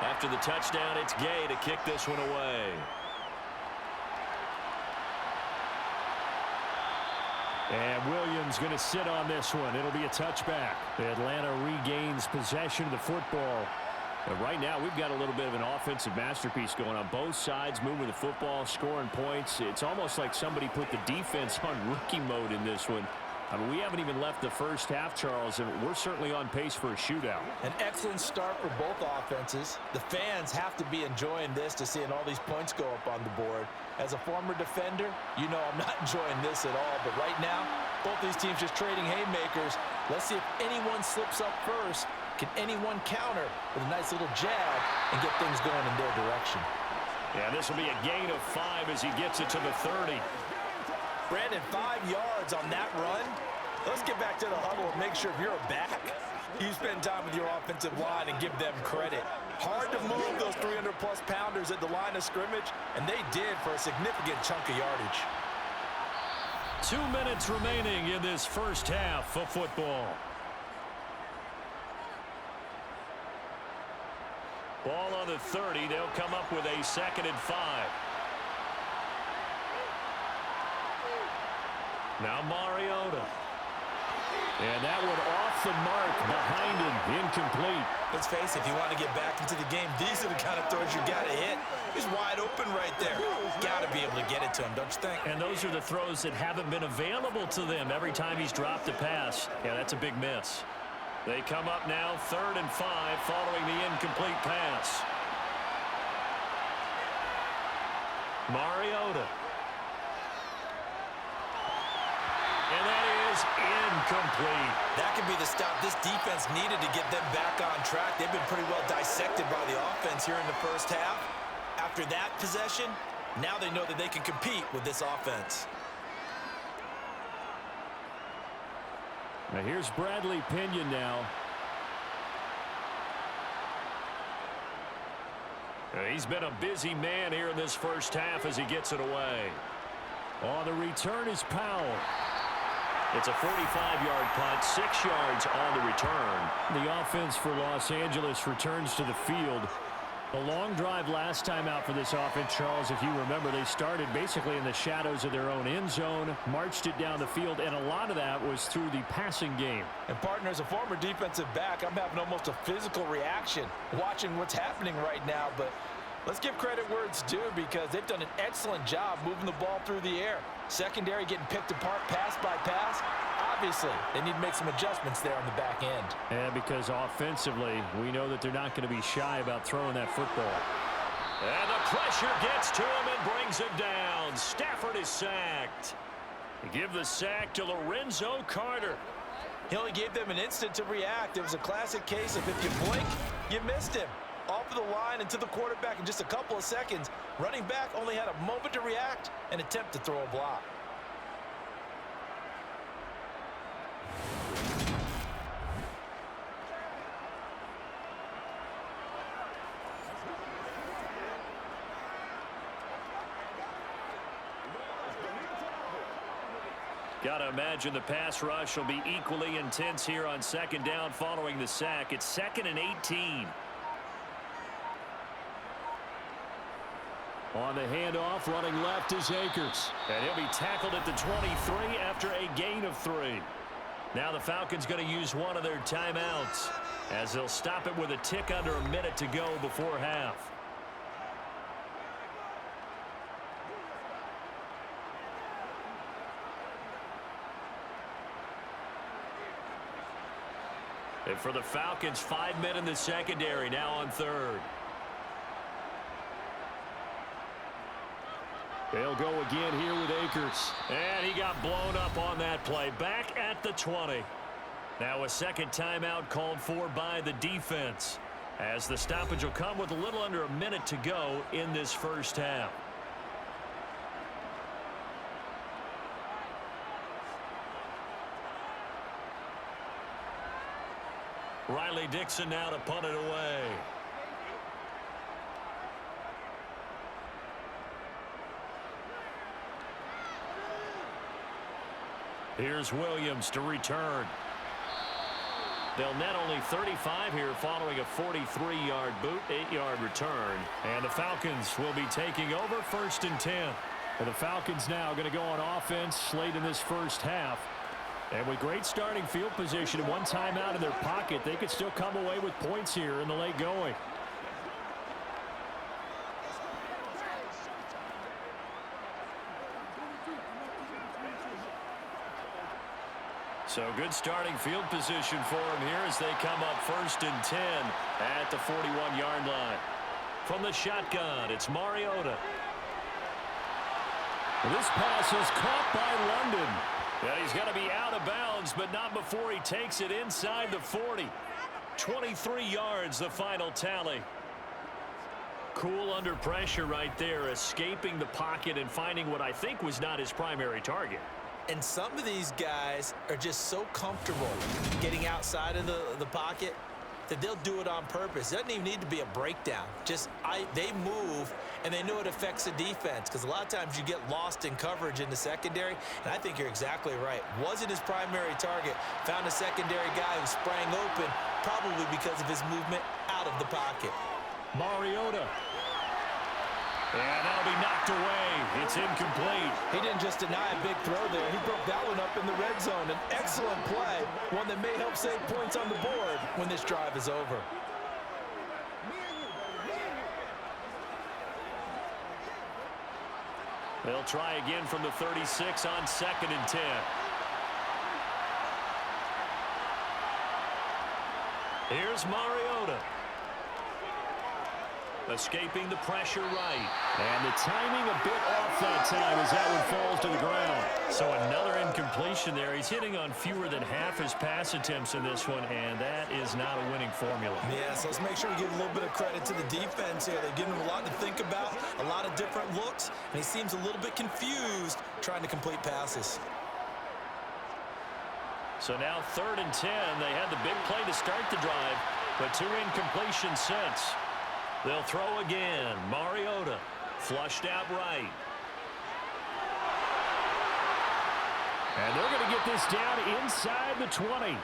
S5: After the touchdown, it's Gay to kick this one away.
S2: And Williams going to sit on this one. It'll be a touchback. Atlanta regains possession of the football. But right now, we've got a little bit of an offensive masterpiece going on. Both sides moving the football, scoring points. It's almost like somebody put the defense on rookie mode in this one. I mean, we haven't even left the first half, Charles, and we're certainly on pace for a shootout.
S3: An excellent start for both offenses. The fans have to be enjoying this to seeing all these points go up on the board. As a former defender, you know I'm not enjoying this at all. But right now, both these teams just trading haymakers. Let's see if anyone slips up first. Can anyone counter with a nice little jab and get things going in their direction?
S2: Yeah, this will be a gain of 5 as he gets it to the 30.
S3: Brandon, 5 yards on that run. Let's get back to the huddle and make sure if you're a back, you spend time with your offensive line and give them credit. Hard to move those 300-plus pounders at the line of scrimmage, and they did for a significant chunk of yardage.
S5: 2 minutes remaining in this first half of football. Ball on the 30. They'll come up with a 2nd and 5. Now Mariota. And that one off the mark behind him, incomplete.
S4: Let's face it, if you want to get back into the game, these are the kind of throws you got to hit. He's wide open right there. Got to be able to get it to him, don't you think?
S5: And those are the throws that haven't been available to them every time he's dropped a pass. Yeah, that's a big miss. They come up now 3rd and 5 following the incomplete pass. Mariota. And that is incomplete.
S4: That could be the stop this defense needed to get them back on track. They've been pretty well dissected by the offense here in the first half. After that possession, now they know that they can compete with this offense.
S2: Now here's Bradley Pinion now.
S5: He's been a busy man here in this first half as he gets it away.
S2: On the return is Powell.
S5: It's a 45-yard punt, 6 yards on the return.
S2: The offense for Los Angeles returns to the field. A long drive last time out for this offense, Charles. If you remember, they started basically in the shadows of their own end zone, marched it down the field, and a lot of that was through the passing game.
S3: And partner, as a former defensive back, I'm having almost a physical reaction watching what's happening right now. But let's give credit where it's due, because they've done an excellent job moving the ball through the air. Secondary getting picked apart pass by pass. Obviously, they need to make some adjustments there on the back end.
S2: And because offensively, we know that they're not going to be shy about throwing that football.
S5: And the pressure gets to him and brings him down. Stafford is sacked. They give the sack to Lorenzo Carter.
S3: He only gave them an instant to react. It was a classic case of if you blink, you missed him. Off of the line and to the quarterback in just a couple of seconds. Running back only had a moment to react and attempt to throw a block.
S5: Got to imagine the pass rush will be equally intense here on second down following the sack. It's 2nd and 18.
S2: On the handoff, running left is Akers.
S5: And he'll be tackled at the 23 after a gain of 3. Now the Falcons going to use one of their timeouts as they'll stop it with a tick under a minute to go before half. And for the Falcons, 5 men in the secondary now on third.
S2: They'll go again here with Akers.
S5: And he got blown up on that play. Back at the 20. Now a second timeout called for by the defense, as the stoppage will come with a little under a minute to go in this first half. Riley Dixon now to punt it away. Here's Williams to return. They'll net only 35 here following a 43-yard boot, 8-yard return. And the Falcons will be taking over 1st and 10.
S2: Well, the Falcons now going to go on offense late in this first half. And with great starting field position and one timeout in their pocket, they could still come away with points here in the late going.
S5: So good starting field position for them here as they come up 1st and 10 at the 41-yard line. From the shotgun, it's Mariota.
S2: This pass is caught by London.
S5: Yeah, he's going to be out of bounds, but not before he takes it inside the 40. 23 yards, the final tally. Cool under pressure right there, escaping the pocket and finding what I think was not his primary target.
S4: And some of these guys are just so comfortable getting outside of the pocket that they'll do it on purpose. It doesn't even need to be a breakdown. They move, and they know it affects the defense, because a lot of times you get lost in coverage in the secondary, and I think you're exactly right. Wasn't his primary target. Found a secondary guy who sprang open, probably because of his movement out of the pocket.
S2: Mariota.
S5: And that'll be knocked away. It's incomplete.
S3: He didn't just deny a big throw there. He broke that one up in the red zone. An excellent play, one that may help save points on the board when this drive is over.
S5: They'll try again from the 36 on 2nd and 10. Here's Mariota. Escaping the pressure right.
S2: And the timing a bit off that time as that one falls to the ground.
S5: So another incompletion there. He's hitting on fewer than half his pass attempts in this one, and that is not a winning formula.
S4: Yeah, so let's make sure we give a little bit of credit to the defense here. They've given him a lot to think about, a lot of different looks, and he seems a little bit confused trying to complete passes.
S5: So now 3rd and 10. They had the big play to start the drive, but 2 incompletions since. They'll throw again. Mariota flushed out right.
S2: And they're going to get this down inside the 20.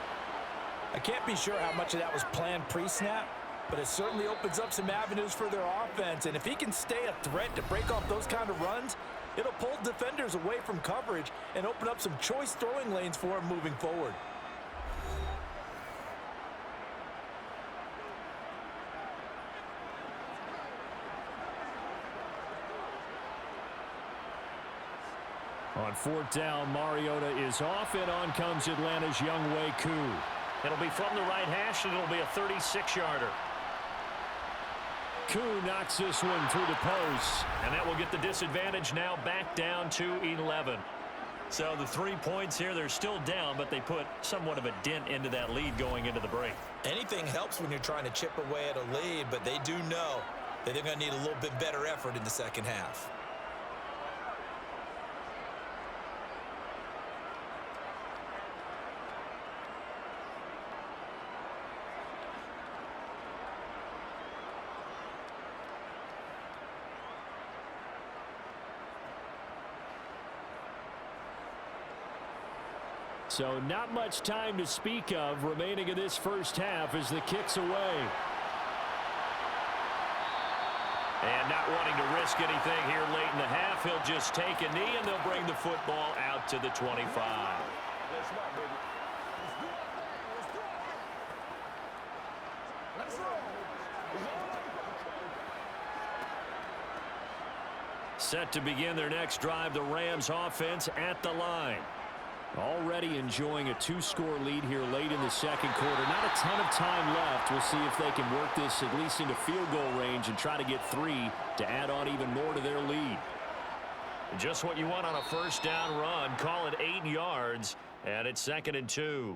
S3: I can't be sure how much of that was planned pre-snap, but it certainly opens up some avenues for their offense. And if he can stay a threat to break off those kind of runs, it'll pull defenders away from coverage and open up some choice throwing lanes for him moving forward.
S2: On fourth down, Mariota is off, and on comes Atlanta's Younghoe Koo.
S5: It'll be from the right hash, and it'll be a 36-yarder.
S2: Koo knocks this one through the post.
S5: And that will get the disadvantage now back down to 11. So the 3 points here, they're still down, but they put somewhat of a dent into that lead going into the break.
S4: Anything helps when you're trying to chip away at a lead, but they do know that they're going to need a little bit better effort in the second half.
S2: So not much time to speak of remaining in this first half as the kick's away.
S5: And not wanting to risk anything here late in the half, he'll just take a knee, and they'll bring the football out to the 25. Set to begin their next drive, the Rams offense at the line.
S2: Already enjoying a 2-score lead here late in the second quarter. Not a ton of time left. We'll see if they can work this at least into field goal range and try to get 3 to add on even more to their lead.
S5: Just what you want on a first down run. Call it 8 yards, and it's 2nd and 2.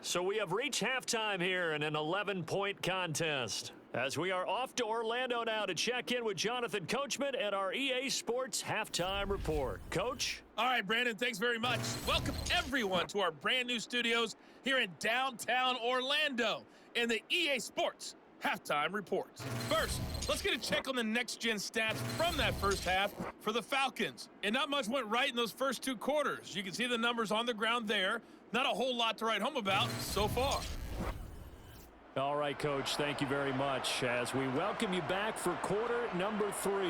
S5: So we have reached halftime here in an 11-point contest, as we are off to Orlando now to check in with Jonathan Coachman at our EA Sports Halftime Report. Coach?
S6: All right, Brandon, thanks very much. Welcome, everyone, to our brand-new studios here in downtown Orlando in the EA Sports Halftime Reports. First, let's get a check on the next-gen stats from that first half for the Falcons. And not much went right in those first 2 quarters. You can see the numbers on the ground there. Not a whole lot to write home about so far.
S2: All right, Coach, thank you very much as we welcome you back for quarter number 3.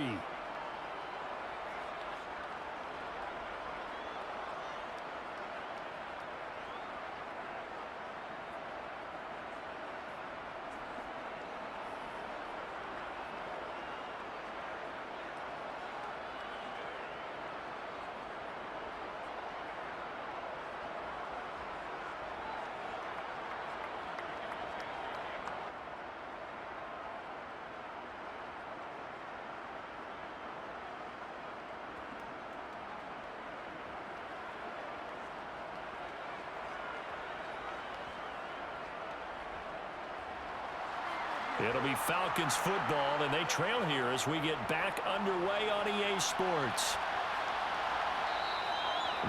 S5: It'll be Falcons football, and they trail here as we get back underway on EA Sports.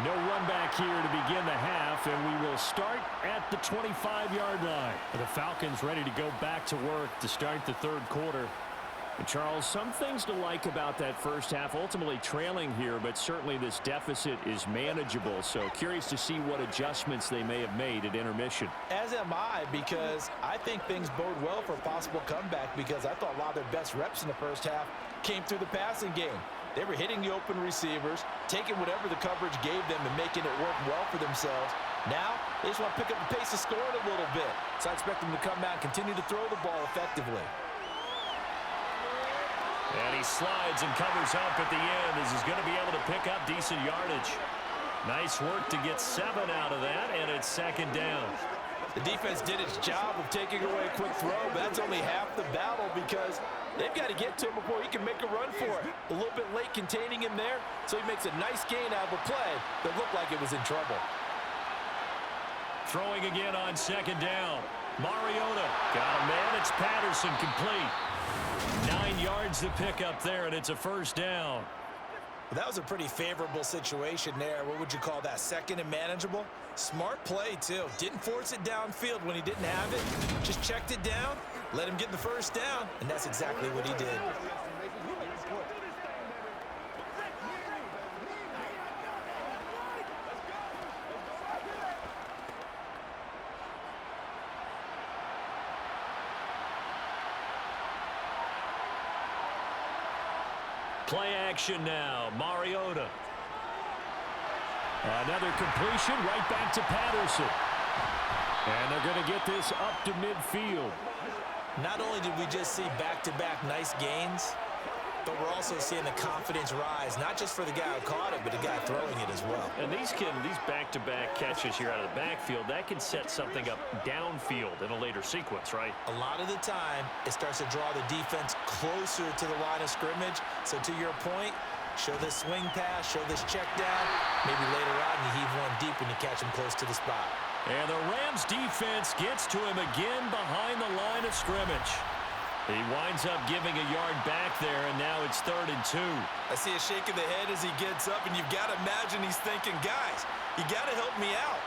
S2: No run back here to begin the half, and we will start at the 25-yard line. The Falcons ready to go back to work to start the third quarter. And Charles, some things to like about that first half, ultimately trailing here, but certainly this deficit is manageable. So curious to see what adjustments they may have made at intermission.
S3: As am I, because I think things bode well for a possible comeback, because I thought a lot of their best reps in the first half came through the passing game. They were hitting the open receivers, taking whatever the coverage gave them and making it work well for themselves. Now, they just want to pick up the pace of scoring a little bit. So I expect them to come out and continue to throw the ball effectively.
S5: And he slides and covers up at the end as he's going to be able to pick up decent yardage. Nice work to get 7 out of that, and it's 2nd down.
S3: The defense did its job of taking away a quick throw, but that's only half the battle because they've got to get to him before he can make a run for it. A little bit late containing him there, so he makes a nice gain out of a play that looked like it was in trouble.
S5: Throwing again on 2nd down. Mariota got a man. It's Patterson complete. 9 yards to pick up there, and it's a first down.
S4: Well, that was a pretty favorable situation there. What would you call that? 2nd and manageable? Smart play, too. Didn't force it downfield when he didn't have it. Just checked it down, let him get the first down, and that's exactly what he did.
S5: Play action now. Mariota.
S2: Another completion right back to Patterson. And they're going to get this up to midfield.
S4: Not only did we just see back-to-back nice gains, but we're also seeing the confidence rise, not just for the guy who caught it, but the guy throwing it as well.
S2: And these back-to-back catches here out of the backfield, that can set something up downfield in a later sequence, right?
S4: A lot of the time, it starts to draw the defense closer to the line of scrimmage. So to your point, show this swing pass, show this check down. Maybe later on you heave one deep when you catch him close to the spot.
S2: And the Rams defense gets to him again behind the line of scrimmage. He winds up giving a yard back there, and now it's 3rd and 2.
S4: I see a shake of the head as he gets up, and you've got to imagine he's thinking, guys, you got to help me out.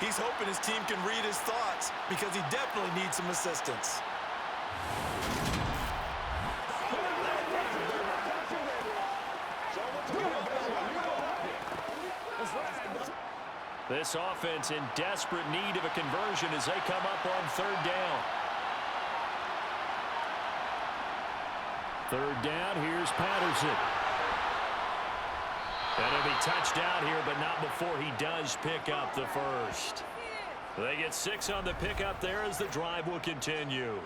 S4: He's hoping his team can read his thoughts because he definitely needs some assistance.
S2: This offense in desperate need of a conversion as they come up on 3rd down. 3rd down, here's Patterson. And it'll be touchdown here, but not before he does pick up the first. They get 6 on the pickup there as the drive will continue.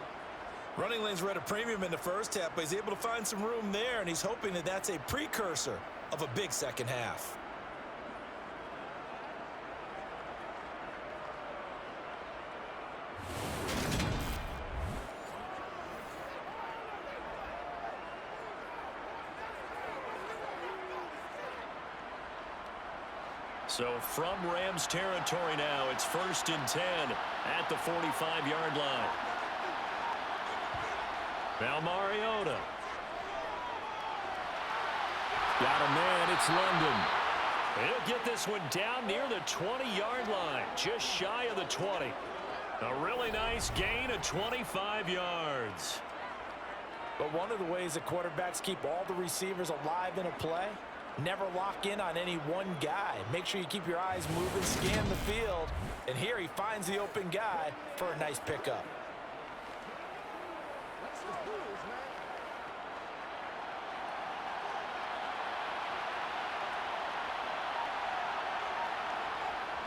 S4: Running lanes were at a premium in the first half, but he's able to find some room there, and he's hoping that that's a precursor of a big second half.
S2: So from Rams territory now, it's 1st and 10 at the 45-yard line. Now Mariota. Got a man, it's London. He'll get this one down near the 20-yard line, just shy of the 20. A really nice gain of 25 yards.
S3: But one of the ways that quarterbacks keep all the receivers alive in a play, never lock in on any one guy. Make sure you keep your eyes moving, scan the field. And here he finds the open guy for a nice pickup.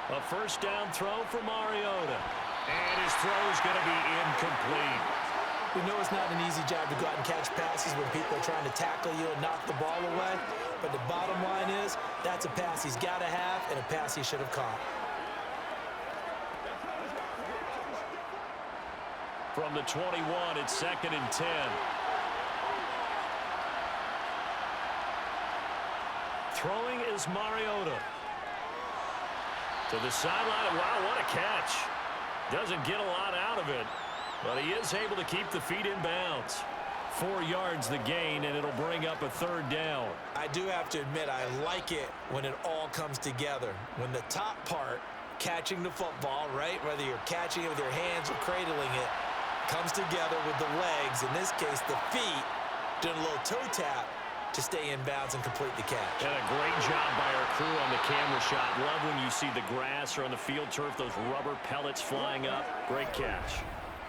S2: A 1st down throw for Mariota. And his throw is going to be incomplete.
S4: We know it's not an easy job to go out and catch passes when people are trying to tackle you and knock the ball away. But the bottom line is, that's a pass he's got to have and a pass he should have caught.
S2: From the 21, it's 2nd and 10. Throwing is Mariota. To the sideline. Wow, what a catch. Doesn't get a lot out of it, but he is able to keep the feet in bounds. 4 yards the gain, and it'll bring up a 3rd down.
S4: I do have to admit, I like it when it all comes together. When the top part, catching the football, right, whether you're catching it with your hands or cradling it, comes together with the legs, in this case the feet, doing a little toe tap to stay in bounds and complete the catch.
S2: And a great job by our crew on the camera shot. Love when you see the grass or on the field turf, those rubber pellets flying up. Great catch.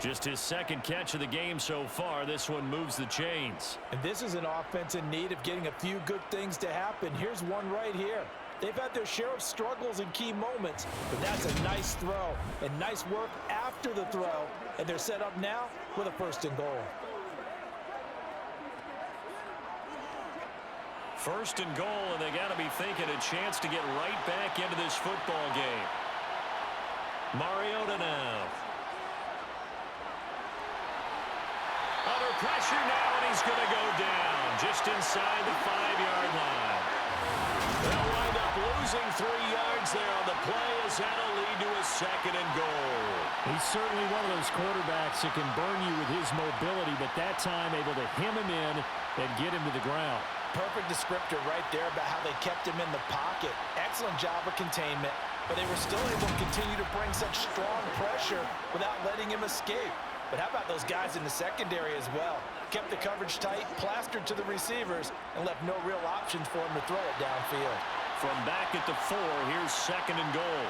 S2: Just his 2nd catch of the game so far. This one moves the chains.
S3: And this is an offense in need of getting a few good things to happen. Here's one right here. They've had their share of struggles in key moments, but that's a nice throw and nice work after the throw. And they're set up now with a 1st and goal.
S2: 1st and goal, and they got to be thinking a chance to get right back into this football game. Mariota now. Under pressure now, and he's going to go down just inside the 5-yard line. They'll wind up losing 3 yards there on the play as that'll lead to a 2nd and goal.
S5: He's certainly one of those quarterbacks that can burn you with his mobility, but that time able to hem him in and get him to the ground.
S3: Perfect descriptor right there about how they kept him in the pocket. Excellent job of containment, but they were still able to continue to bring such strong pressure without letting him escape. But how about those guys in the secondary as well? Kept the coverage tight, plastered to the receivers, and left no real options for him to throw it downfield.
S2: From back at the 4, here's 2nd and goal.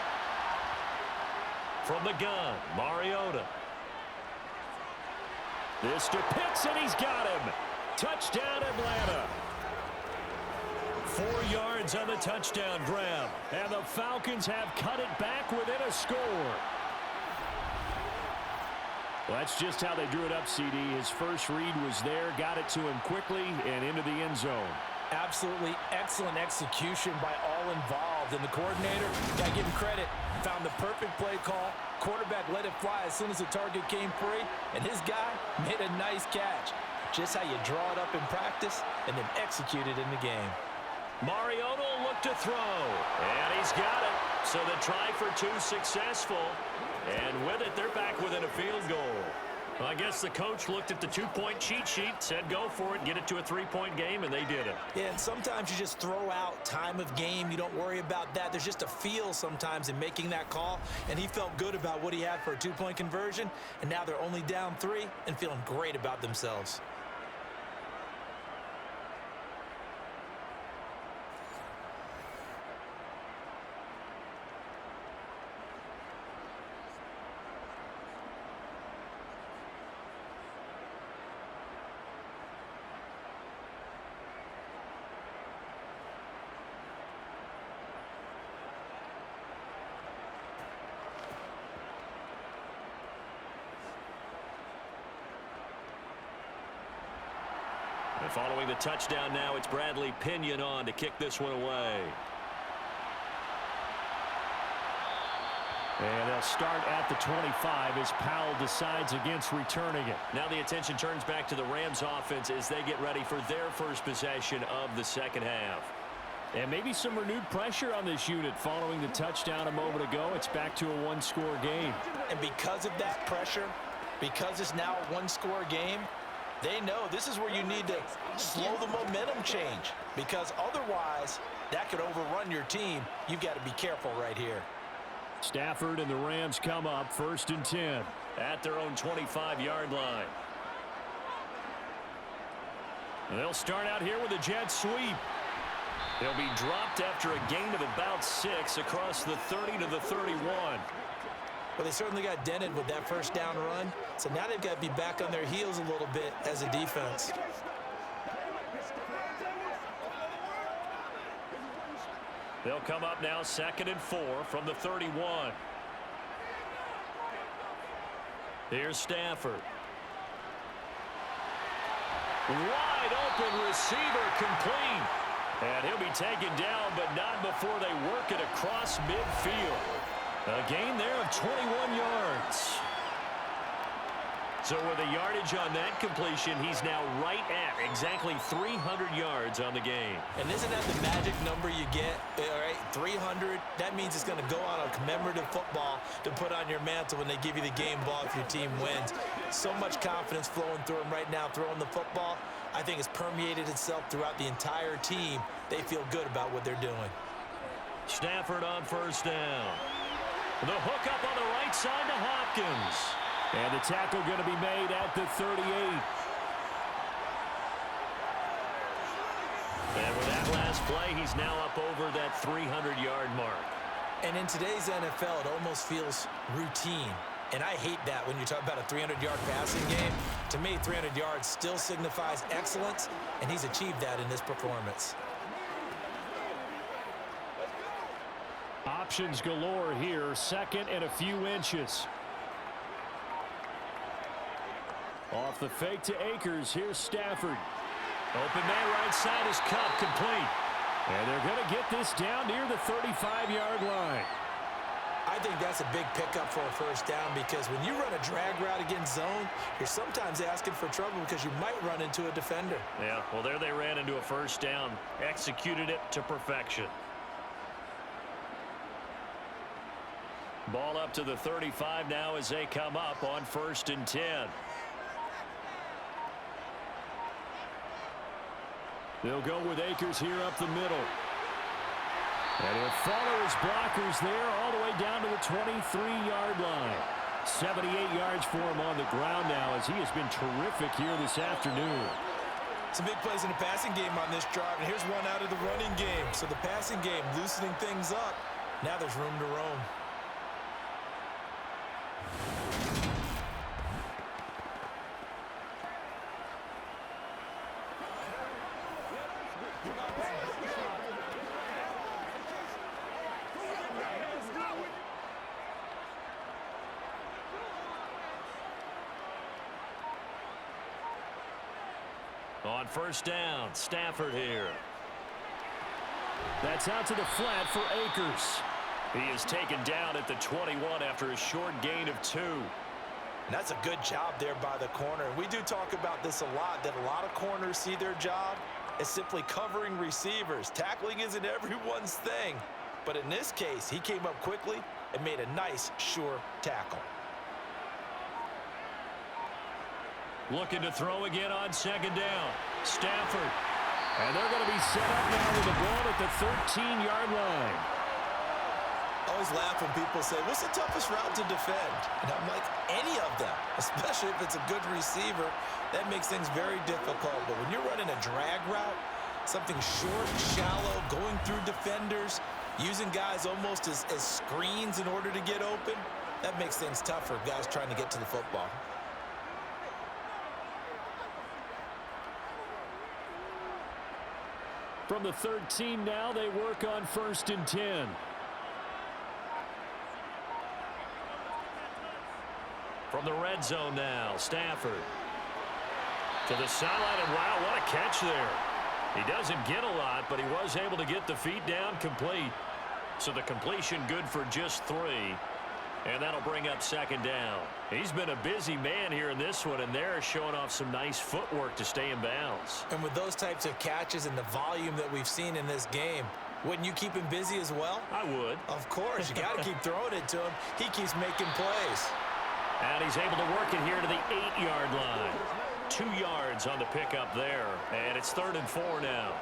S2: From the gun, Mariota. This to Pitts, and he's got him. Touchdown, Atlanta. 4 yards on the touchdown grab, and the Falcons have cut it back within a score. Well, that's just how they drew it up, CD. His first read was there, got it to him quickly, and into the end zone.
S3: Absolutely excellent execution by all involved. And the coordinator, got to give him credit, found the perfect play call. Quarterback let it fly as soon as the target came free, and his guy made a nice catch. Just how you draw it up in practice and then execute it in the game.
S5: Mariota will look to throw, and he's got it. So the try for two successful, and with it, they're back within a field goal. Well, I guess the coach looked at the two-point cheat sheet, said go for it, get it to a three-point game, and they did it.
S4: Yeah, and sometimes you just throw out time of game. You don't worry about that. There's just a feel sometimes in making that call, and he felt good about what he had for a two-point conversion, and now they're only down 3 and feeling great about themselves.
S5: And following the touchdown now, it's Bradley Pinion on to kick this one away.
S2: And they'll start at the 25 as Powell decides against returning it.
S5: Now the attention turns back to the Rams offense as they get ready for their first possession of the second half.
S2: And maybe some renewed pressure on this unit following the touchdown a moment ago. It's back to a one-score game.
S4: And because of that pressure, because it's now a one-score game, they know this is where you need to slow the momentum change, because otherwise that could overrun your team. You've got to be careful right here.
S2: Stafford and the Rams come up 1st and 10.
S5: At their own 25-yard line.
S2: And they'll start out here with a jet sweep.
S5: They'll be dropped after a gain of about 6 across the 30 to the 31.
S4: Well, they certainly got dented with that first down run, so now they've got to be back on their heels a little bit as a defense.
S5: They'll come up now 2nd and 4 from the 31. Here's Stafford. Wide open receiver complete. And he'll be taken down, but not before they work it across midfield. A gain there of 21 yards. So with the yardage on that completion, he's now right at exactly 300 yards on the game.
S4: And isn't that the magic number you get? All right, 300. That means it's going to go on a commemorative football to put on your mantle when they give you the game ball if your team wins. So much confidence flowing through him right now, throwing the football. I think it's permeated itself throughout the entire team. They feel good about what they're doing.
S5: Stafford on 1st down. The hook up on the right side to Hopkins.
S2: And the tackle going to be made at the 38.
S5: And with that last play, he's now up over that 300-yard mark.
S4: And in today's NFL, it almost feels routine. And I hate that when you talk about a 300-yard passing game. To me, 300 yards still signifies excellence, and he's achieved that in this performance.
S2: Options galore here. 2nd and a few inches. Off the fake to Akers. Here's Stafford.
S5: Open man right side is Cup complete.
S2: And they're going to get this down near the 35-yard line.
S4: I think that's a big pickup for a first down, because when you run a drag route against zone, you're sometimes asking for trouble because you might run into a defender.
S5: Yeah, well, there they ran into a first down. Executed it to perfection. Ball up to the 35 now as they come up on 1st and 10.
S2: They'll go with Akers here up the middle. And he'll follow his blockers there all the way down to the 23-yard line. 78 yards for him on the ground now, as he has been terrific here this afternoon.
S4: Some big plays in the passing game on this drive, and here's one out of the running game. So the passing game loosening things up. Now there's room to roam.
S5: On first down, Stafford here.
S2: That's out to the flat for Akers.
S5: He is taken down at the 21 after a short gain of 2.
S3: And that's a good job there by the corner. We do talk about this a lot, that a lot of corners see their job as simply covering receivers. Tackling isn't everyone's thing. But in this case, he came up quickly and made a nice, sure tackle.
S5: Looking to throw again on second down. Stafford.
S2: And they're going to be set up now with the ball at the 13-yard line.
S3: I always laugh when people say, what's the toughest route to defend? And I'm like, any of them, especially if it's a good receiver. That makes things very difficult. But when you're running a drag route, something short, shallow, going through defenders, using guys almost as screens in order to get open, that makes things tough for guys trying to get to the football.
S2: From the 13 now, they work on 1st and 10.
S5: From the red zone now, Stafford. To the sideline, and wow, what a catch there. He doesn't get a lot, but he was able to get the feet down complete. So the completion good for just 3. And that'll bring up second down. He's been a busy man here in this one, and they're showing off some nice footwork to stay in bounds.
S3: And with those types of catches and the volume that we've seen in this game, wouldn't you keep him busy as well?
S5: I would.
S3: Of course. You got to keep throwing it to him. He keeps making plays.
S5: And he's able to work it here to the 8-yard line. 2 yards on the pickup there. And it's 3rd and 4 now.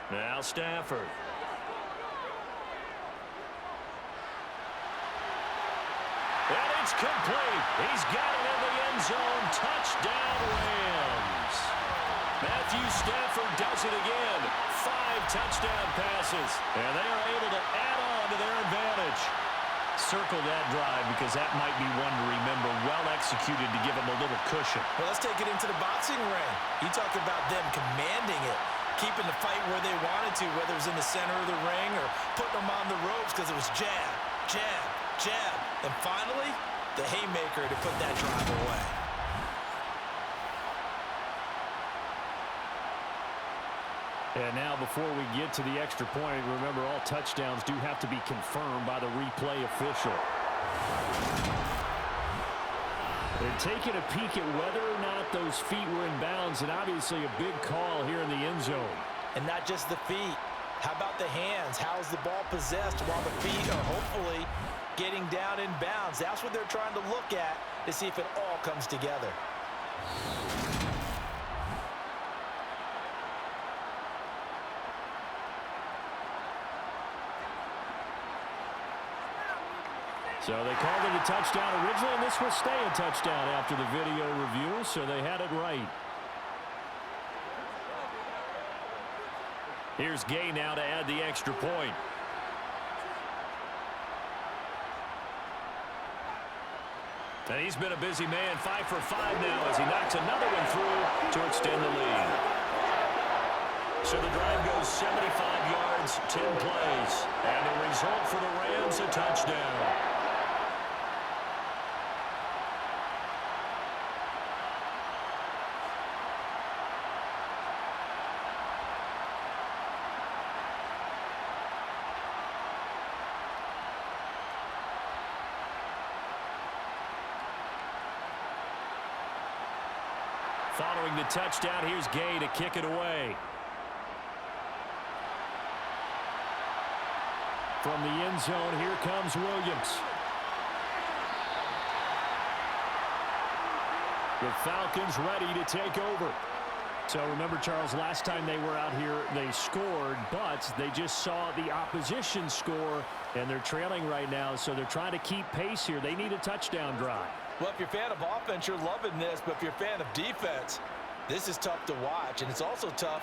S5: Now Stafford. And it's complete. He's got it in the end zone. Touchdown, Rams. Matthew Stafford does it again. 5 touchdown passes. And they are able to add on to their advantage. Circle that drive because that might be one to remember. Well executed to give them a little cushion.
S3: Well, let's take it into the boxing ring. You talk about them commanding it, keeping the fight where they wanted to, whether it was in the center of the ring or putting them on the ropes because it was jab, jab, jab. And finally, the haymaker to put that drive away.
S2: And now before we get to the extra point, remember all touchdowns do have to be confirmed by the replay official. They're taking a peek at whether or not those feet were in bounds, and obviously a big call here in the end zone.
S3: And not just the feet. How about the hands? How's the ball possessed while the feet are hopefully getting down in bounds? That's what they're trying to look at to see if it all comes together.
S2: So they called it a touchdown originally, and this will stay a touchdown after the video review, so they had it right.
S5: Here's Gay now to add the extra point. And he's been a busy man, 5 for 5 now as he knocks another one through to extend the lead. So the drive goes 75 yards, 10 plays. And the result for the Rams, a touchdown. Following the touchdown, here's Gay to kick it away.
S2: From the end zone, here comes Williams. The Falcons ready to take over. So remember, Charles, last time they were out here, they scored, but they just saw the opposition score, and they're trailing right now, so they're trying to keep pace here. They need a touchdown drive.
S3: Well, if you're a fan of offense, you're loving this, but if you're a fan of defense, this is tough to watch, and it's also tough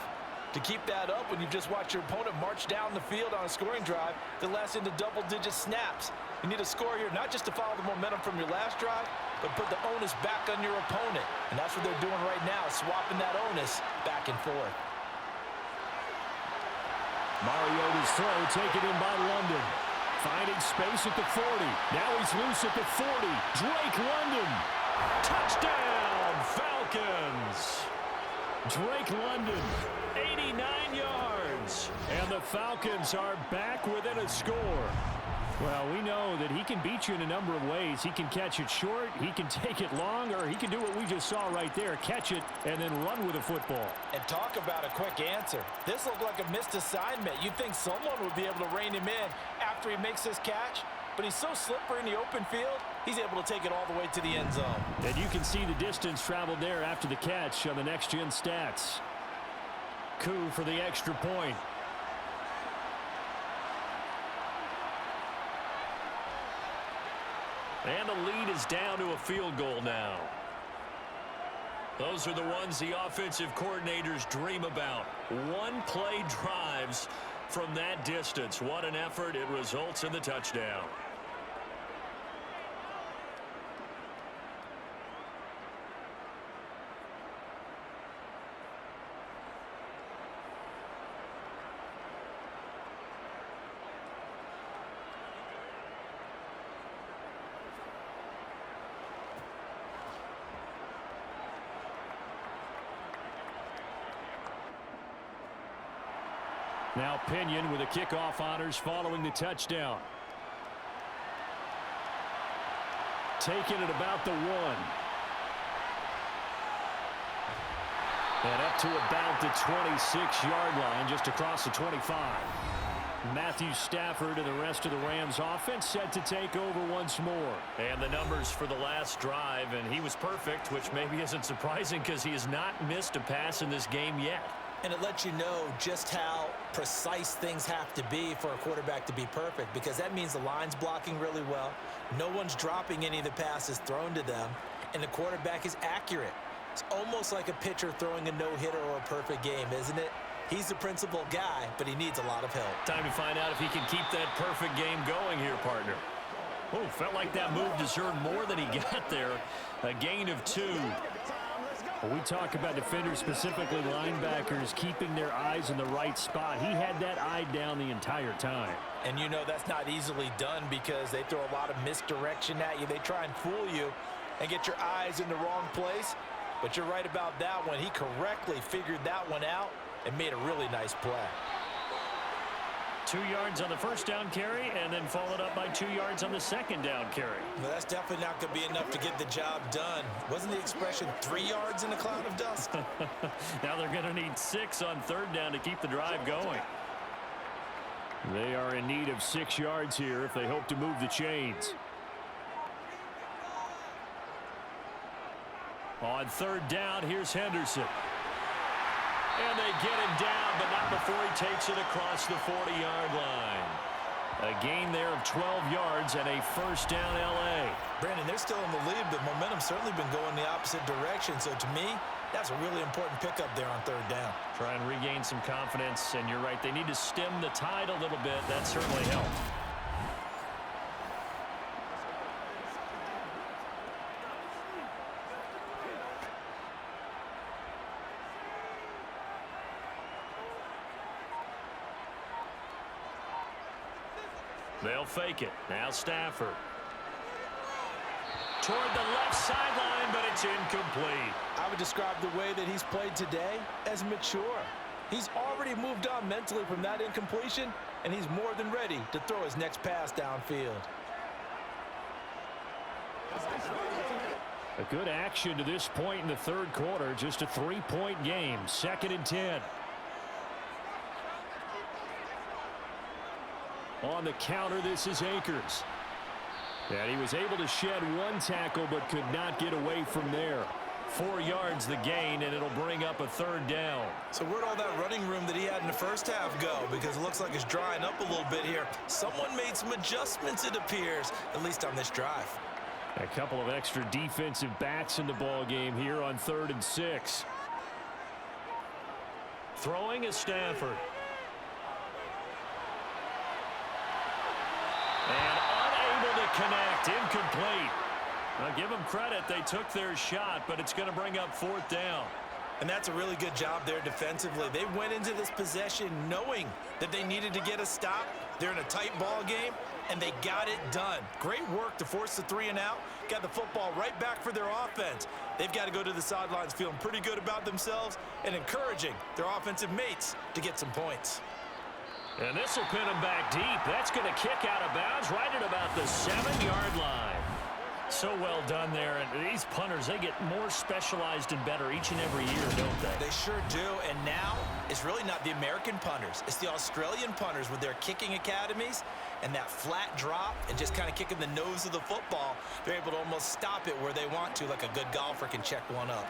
S3: to keep that up when you just watch your opponent march down the field on a scoring drive that lasts into double-digit snaps. You need a score here, not just to follow the momentum from your last drive, but put the onus back on your opponent. And that's what they're doing right now, swapping that onus back and forth.
S2: Mariota's throw taken in by London. Finding space at the 40. Now he's loose at the 40. Drake London. Touchdown, Falcons. Drake London, 89 yards. And the Falcons are back within a score. Well, we know that he can beat you in a number of ways. He can catch it short, he can take it long, or he can do what we just saw right there, catch it and then run with the football.
S3: And talk about a quick answer. This looked like a missed assignment. You'd think someone would be able to rein him in after he makes this catch, but he's so slippery in the open field, he's able to take it all the way to the end zone.
S2: And you can see the distance traveled there after the catch on the next-gen stats. Coup for the extra point.
S5: And the lead is down to a field goal now. Those are the ones the offensive coordinators dream about. One-play drives from that distance. What an effort. It results in the touchdown.
S2: Now Pinion with the kickoff honors following the touchdown. Taking it about the 1. And up to about the 26-yard line, just across the 25. Matthew Stafford and the rest of the Rams offense set to take over once more.
S5: And the numbers for the last drive, and he was perfect, which maybe isn't surprising because he has not missed a pass in this game yet.
S4: And it lets you know just how precise things have to be for a quarterback to be perfect, because that means the line's blocking really well. No one's dropping any of the passes thrown to them, and the quarterback is accurate. It's almost like a pitcher throwing a no-hitter or a perfect game, isn't it? He's the principal guy, but he needs a lot of help.
S5: Time to find out if he can keep that perfect game going here, partner.
S2: Oh, felt like that move deserved more than he got there. A gain of 2. We talk about defenders, specifically linebackers, keeping their eyes in the right spot. He had that eye down the entire time.
S3: And you know that's not easily done because they throw a lot of misdirection at you. They try and fool you and get your eyes in the wrong place. But you're right about that one. He correctly figured that one out and made a really nice play.
S2: 2 yards on the first down carry, and then followed up by 2 yards on the second down carry.
S4: Well, that's definitely not going to be enough to get the job done. Wasn't the expression 3 yards in a cloud of dust?
S2: Now they're going to need 6 on third down to keep the drive going. They are in need of 6 yards here if they hope to move the chains. On third down, here's Henderson. And they get him down, but not before he takes it across the 40-yard line. A gain there of 12 yards and a first down L.A.
S4: Brandon, they're still in the lead, but momentum's certainly been going the opposite direction. So to me, that's a really important pickup there on third down.
S2: Try and regain some confidence, and you're right. They need to stem the tide a little bit. That certainly helped. They'll fake it. Now Stafford. Toward the left sideline, but it's incomplete.
S3: I would describe the way that he's played today as mature. He's already moved on mentally from that incompletion, and he's more than ready to throw his next pass downfield.
S2: A good action to this point in the third quarter. Just a 3-point game. 2nd and 10. On the counter, this is Akers. And he was able to shed 1 tackle, but could not get away from there. 4 yards the gain, and it'll bring up a third down.
S4: So where'd all that running room that he had in the first half go? Because it looks like it's drying up a little bit here. Someone made some adjustments, it appears, at least on this drive.
S2: A couple of extra defensive backs in the ball game here on 3rd and 6. Throwing is Stafford. And unable to connect. Incomplete. Now give them credit. They took their shot, but it's going to bring up 4th down.
S4: And that's a really good job there defensively. They went into this possession knowing that they needed to get a stop. They're in a tight ball game, and they got it done. Great work to force the 3 and out. Got the football right back for their offense. They've got to go to the sidelines feeling pretty good about themselves and encouraging their offensive mates to get some points.
S2: And this will pin them back deep. That's going to kick out of bounds right at about the 7-yard line. So well done there. And these punters, they get more specialized and better each and every year, don't they?
S4: They sure do. And now it's really not the American punters. It's the Australian punters with their kicking academies and that flat drop and just kind of kicking the nose of the football. They're able to almost stop it where they want to, like a good golfer can check one up.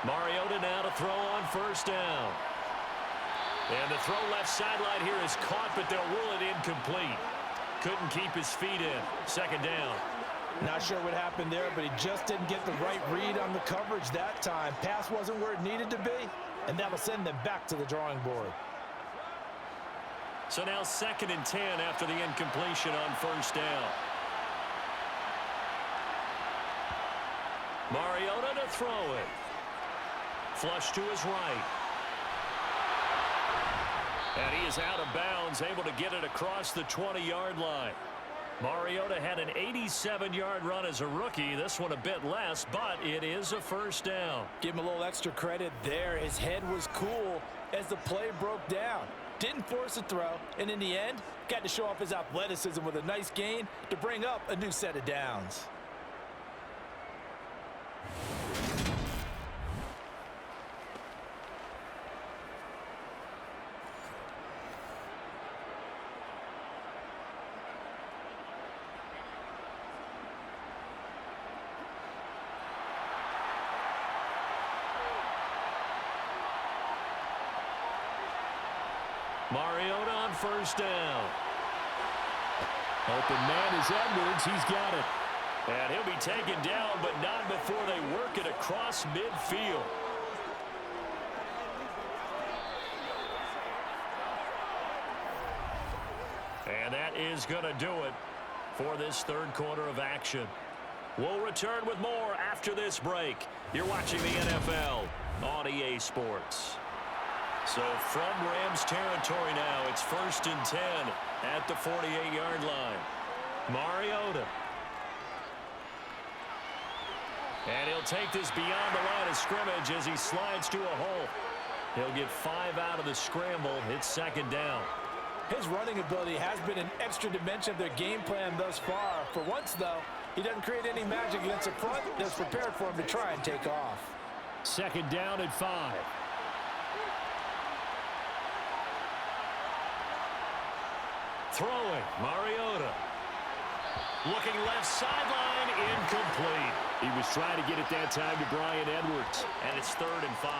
S2: Mariota now to throw on first down. And the throw left sideline here is caught, but they'll rule it incomplete. Couldn't keep his feet in. Second down.
S3: Not sure what happened there, but he just didn't get the right read on the coverage that time. Pass wasn't where it needed to be, and that'll send them back to the drawing board.
S2: So now 2nd and 10 after the incompletion on first down. Mariota to throw it. Flush to his right. And he is out of bounds, able to get it across the 20-yard line. Mariota had an 87-yard run as a rookie. This one a bit less, but it is a first down.
S3: Give him a little extra credit there. His head was cool as the play broke down. Didn't force a throw, and in the end, got to show off his athleticism with a nice gain to bring up a new set of downs.
S2: Mariota on first down. Open man is Edwards. He's got it. And he'll be taken down, but not before they work it across midfield. And that is going to do it for this third quarter of action. We'll return with more after this break. You're watching the NFL on EA Sports. So from Rams territory now, it's 1st and 10 at the 48-yard line. Mariota. And he'll take this beyond the line of scrimmage as he slides to a hole. He'll get 5 out of the scramble. It's 2nd down.
S3: His running ability has been an extra dimension of their game plan thus far. For once, though, he doesn't create any magic against the front that's prepared for him to try and take off.
S2: 2nd down at 5. Throwing, Mariota. Looking left sideline, incomplete. He was trying to get it that time to Bryan Edwards, and it's 3rd and 5.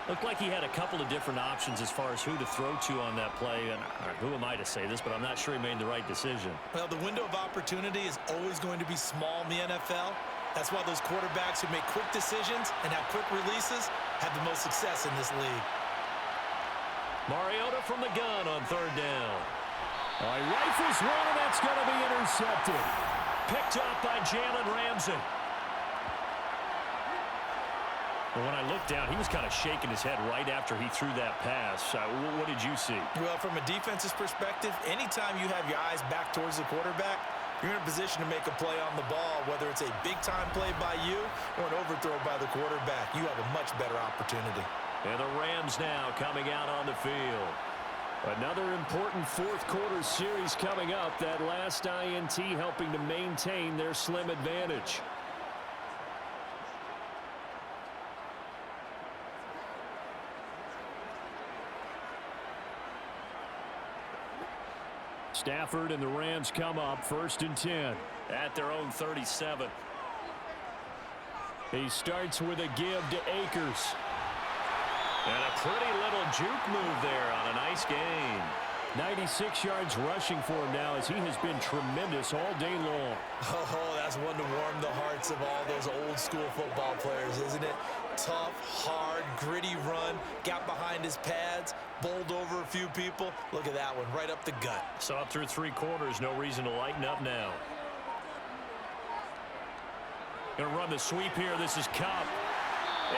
S2: Looked like he had a couple of different options as far as who to throw to on that play, and who am I to say this, but I'm not sure he made the right decision.
S4: Well, the window of opportunity is always going to be small in the NFL. That's why those quarterbacks who make quick decisions and have quick releases have the most success in this league.
S2: Mariota from the gun on 3rd down. All right, rifles one, and that's going to be intercepted. Picked up by Jalen Ramsey. Well, when I looked down, he was kind of shaking his head right after he threw that pass. What did you see?
S4: Well, from a defense's perspective, anytime you have your eyes back towards the quarterback, you're in a position to make a play on the ball, whether it's a big-time play by you or an overthrow by the quarterback. You have a much better opportunity.
S2: And the Rams now coming out on the field. Another important 4th quarter series coming up. That last INT helping to maintain their slim advantage. Stafford and the Rams come up 1st and 10 at their own 37. He starts with a give to Akers. And a pretty little juke move there on a nice gain. 96 yards rushing for him now as he has been tremendous all day long.
S4: Oh, that's one to warm the hearts of all those old school football players, isn't it? Tough, hard, gritty run, got behind his pads, bowled over a few people. Look at that one, right up the gut.
S2: Saw through 3 quarters, no reason to lighten up now. Going to run the sweep here. This is Cup.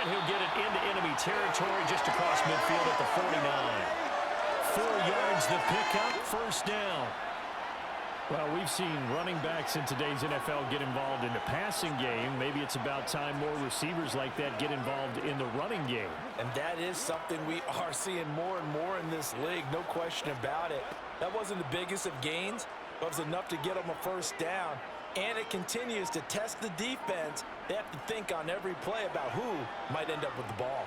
S2: And he'll get it into enemy territory just across midfield at the 49. 4 yards the pickup, first down. Well, we've seen running backs in today's NFL get involved in the passing game. Maybe it's about time more receivers like that get involved in the running game.
S3: And that is something we are seeing more and more in this league, no question about it. That wasn't the biggest of gains, but it was enough to get them a first down. And it continues to test the defense. They have to think on every play about who might end up with the ball.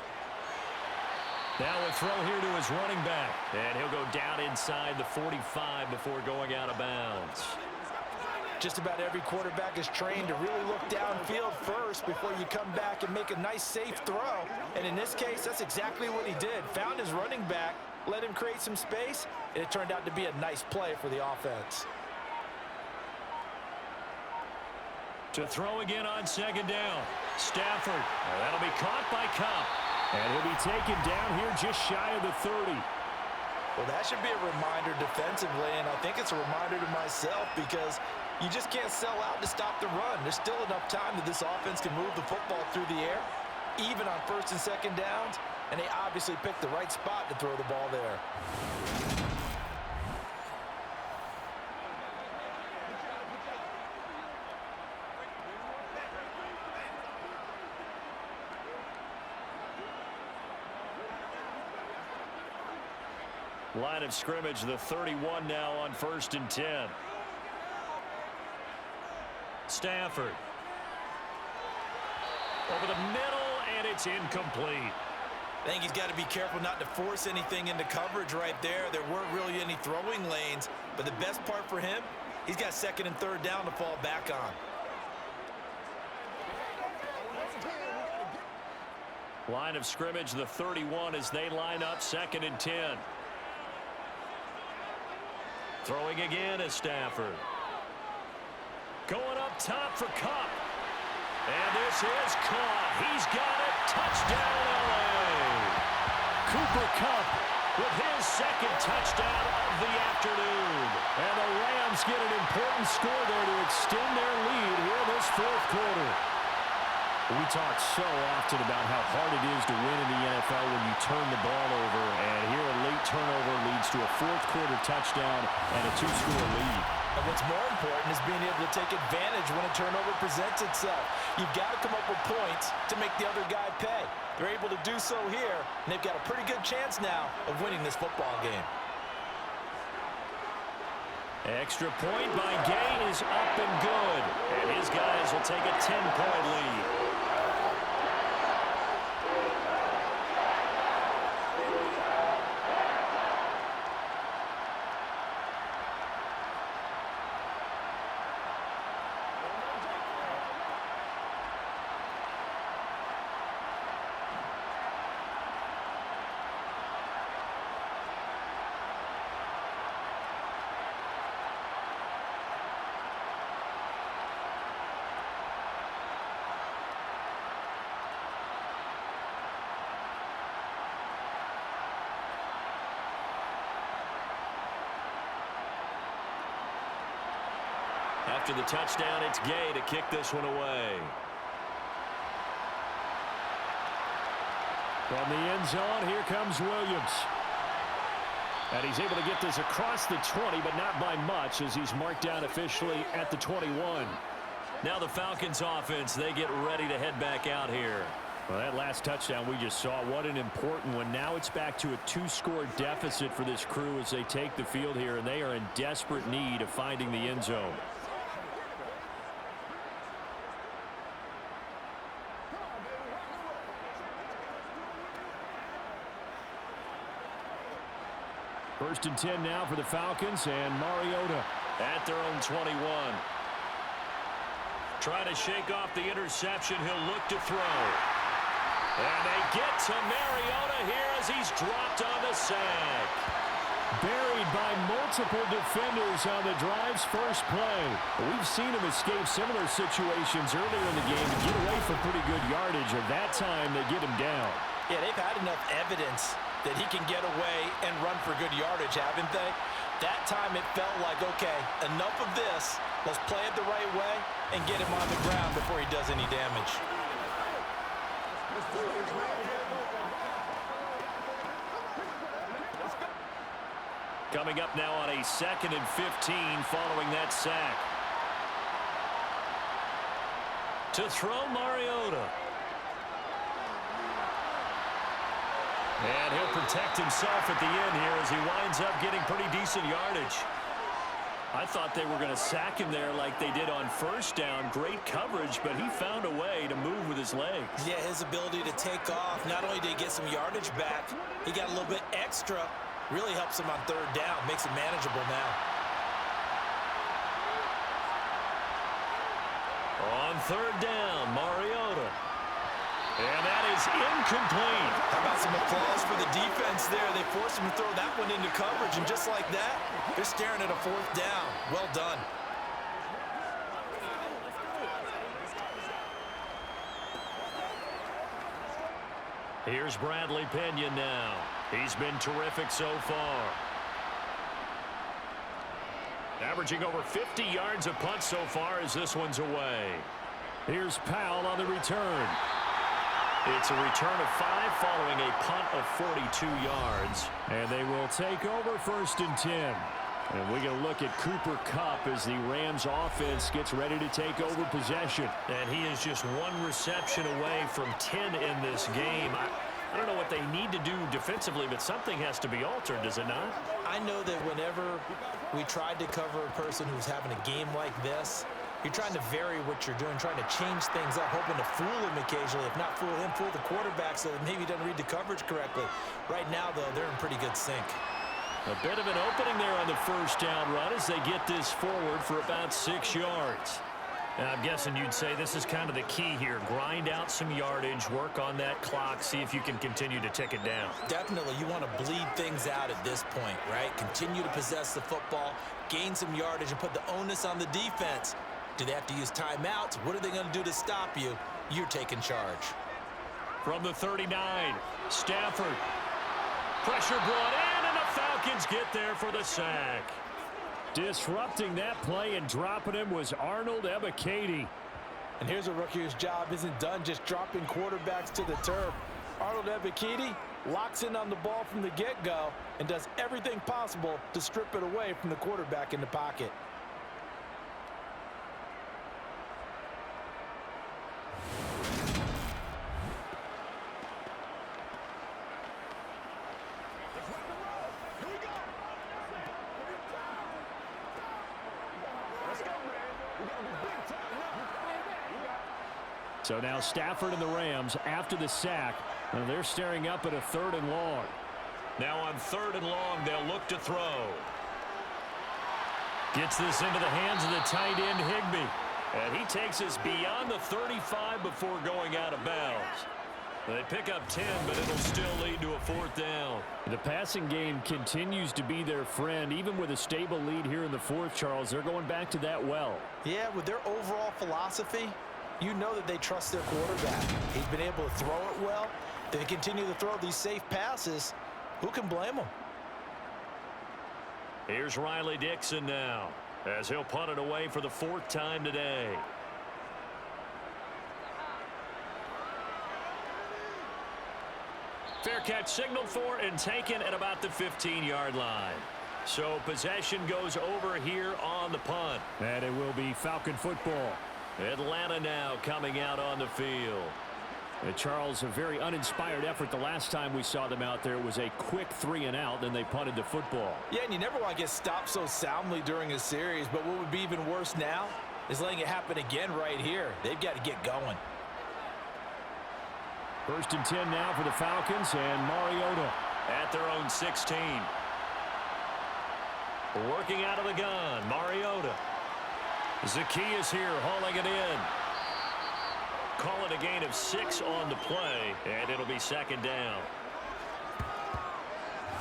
S2: Now a throw here to his running back. And he'll go down inside the 45 before going out of bounds.
S3: Just about every quarterback is trained to really look downfield first before you come back and make a nice, safe throw. And in this case, that's exactly what he did. Found his running back, let him create some space, and it turned out to be a nice play for the offense.
S2: To throw again on second down. Stafford. That'll be caught by Cup. And he'll be taken down here just shy of the 30.
S3: Well, that should be a reminder defensively, and I think it's a reminder to myself because you just can't sell out to stop the run. There's still enough time that this offense can move the football through the air, even on first and second downs, and they obviously picked the right spot to throw the ball there.
S2: Line of scrimmage, the 31 now on 1st and 10. Stafford. Over the middle, and it's incomplete.
S4: I think he's got to be careful not to force anything into coverage right there. There weren't really any throwing lanes, but the best part for him, he's got second and third down to fall back on.
S2: Line of scrimmage, the 31 as they line up 2nd and 10. Throwing again is Stafford. Going up top for Cup. And this is caught. He's got it. Touchdown, LA. Cooper Kupp with his second touchdown of the afternoon. And the Rams get an important score there to extend their lead here this 4th quarter. We talk so often about how hard it is to win in the NFL when you turn the ball over, and here a late turnover leads to a 4th quarter touchdown and a 2-score lead.
S3: And what's more important is being able to take advantage when a turnover presents itself. You've got to come up with points to make the other guy pay. They're able to do so here, and they've got a pretty good chance now of winning this football game.
S2: Extra point by Gay is up and good, and his guys will take a 10-point lead. After the touchdown, it's Gay to kick this one away. From the end zone, here comes Williams. And he's able to get this across the 20, but not by much as he's marked down officially at the 21. Now the Falcons offense, they get ready to head back out here. Well, that last touchdown we just saw, what an important one. Now it's back to a 2-score deficit for this crew as they take the field here, and they are in desperate need of finding the end zone. First and 10 now for the Falcons, and Mariota at their own 21. Trying to shake off the interception. He'll look to throw. And they get to Mariota here as he's dropped on the sack. Buried by multiple defenders on the drive's first play. We've seen him escape similar situations earlier in the game and get away for pretty good yardage, and that time they get him down.
S3: Yeah, they've had enough evidence that he can get away and run for good yardage, haven't they? That time it felt like, okay, enough of this. Let's play it the right way and get him on the ground before he does any damage.
S5: Coming up now on a 2nd and 15 following that sack. To throw, Mariota. And he'll protect himself at the end here as he winds up getting pretty decent yardage. I thought they were going to sack him there like they did on first down. Great coverage, but he found a way to move with his legs.
S3: Yeah, his ability to take off, not only did he get some yardage back, he got a little bit extra. Really helps him on 3rd down, makes it manageable now.
S5: On 3rd down, Mariota. And that is incomplete.
S3: How about some applause for the defense there? They forced him to throw that one into coverage, and just like that, they're staring at a 4th down. Well done.
S5: Here's Bradley Pinion now. He's been terrific so far. Averaging over 50 yards a punt so far as this one's away.
S2: Here's Powell on the return.
S5: It's a return of 5 following a punt of 42 yards.
S2: And they will take over 1st and 10. And we're going to look at Cooper Kupp as the Rams offense gets ready to take over possession.
S5: And he is just 1 reception away from 10 in this game. I don't know what they need to do defensively, but something has to be altered, does it not?
S3: I know that whenever we tried to cover a person who's having a game like this, you're trying to vary what you're doing, trying to change things up, hoping to fool him occasionally. If not fool him, fool the quarterback so that maybe he doesn't read the coverage correctly. Right now, though, they're in pretty good sync.
S5: A bit of an opening there on the first down run as they get this forward for about 6 yards. Now, I'm guessing you'd say this is kind of the key here. Grind out some yardage, work on that clock, see if you can continue to tick it down.
S3: Definitely, you want to bleed things out at this point, right? Continue to possess the football, gain some yardage, and put the onus on the defense. Do they have to use timeouts? What are they going to do to stop you? You're taking charge.
S5: From the 39, Stafford. Pressure brought in, and the Falcons get there for the sack.
S2: Disrupting that play and dropping him was Arnold Ebiketie.
S3: And here's a rookie whose job isn't done just dropping quarterbacks to the turf. Arnold Ebiketie locks in on the ball from the get-go and does everything possible to strip it away from the quarterback in the pocket.
S2: So now Stafford and the Rams after the sack. And they're staring up at a 3rd and long.
S5: Now on 3rd and long, they'll look to throw. Gets this into the hands of the tight end, Higbee. And he takes us beyond the 35 before going out of bounds. They pick up 10, but it'll still lead to a 4th down.
S2: The passing game continues to be their friend. Even with a stable lead here in the 4th, Charles, they're going back to that well.
S3: Yeah, with their overall philosophy, you know that they trust their quarterback. He's been able to throw it well. They continue to throw these safe passes. Who can blame them?
S5: Here's Riley Dixon now, as he'll punt it away for the 4th time today. Fair catch signaled for and taken at about the 15-yard line. So possession goes over here on the punt.
S2: And it will be Falcon football.
S5: Atlanta now coming out on the field.
S2: And Charles, a very uninspired effort the last time we saw them out there. It was a quick 3 and out, then they punted the football.
S3: Yeah, and you never want to get stopped so soundly during a series, but what would be even worse now is letting it happen again right here. They've got to get going.
S2: 1st and 10 now for the Falcons, and Mariota
S5: at their own 16. Working out of the gun, Mariota. Zacchaeus here hauling it in. Call it a gain of 6 on the play, and it'll be 2nd down.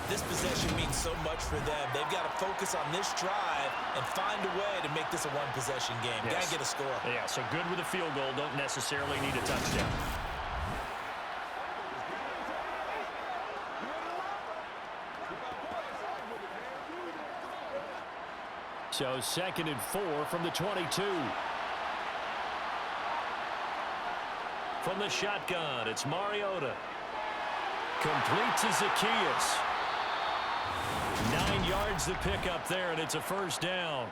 S4: This possession means so much for them. They've got to focus on this drive and find a way to make this a one-possession game.
S2: Yes.
S4: Got to get a score.
S2: Yeah, so good with a field goal. Don't necessarily need a touchdown. So 2nd and 4 from the 22.
S5: From the shotgun, it's Mariota. Complete to Zacchaeus.
S2: 9 yards to pick up there, and it's a first down.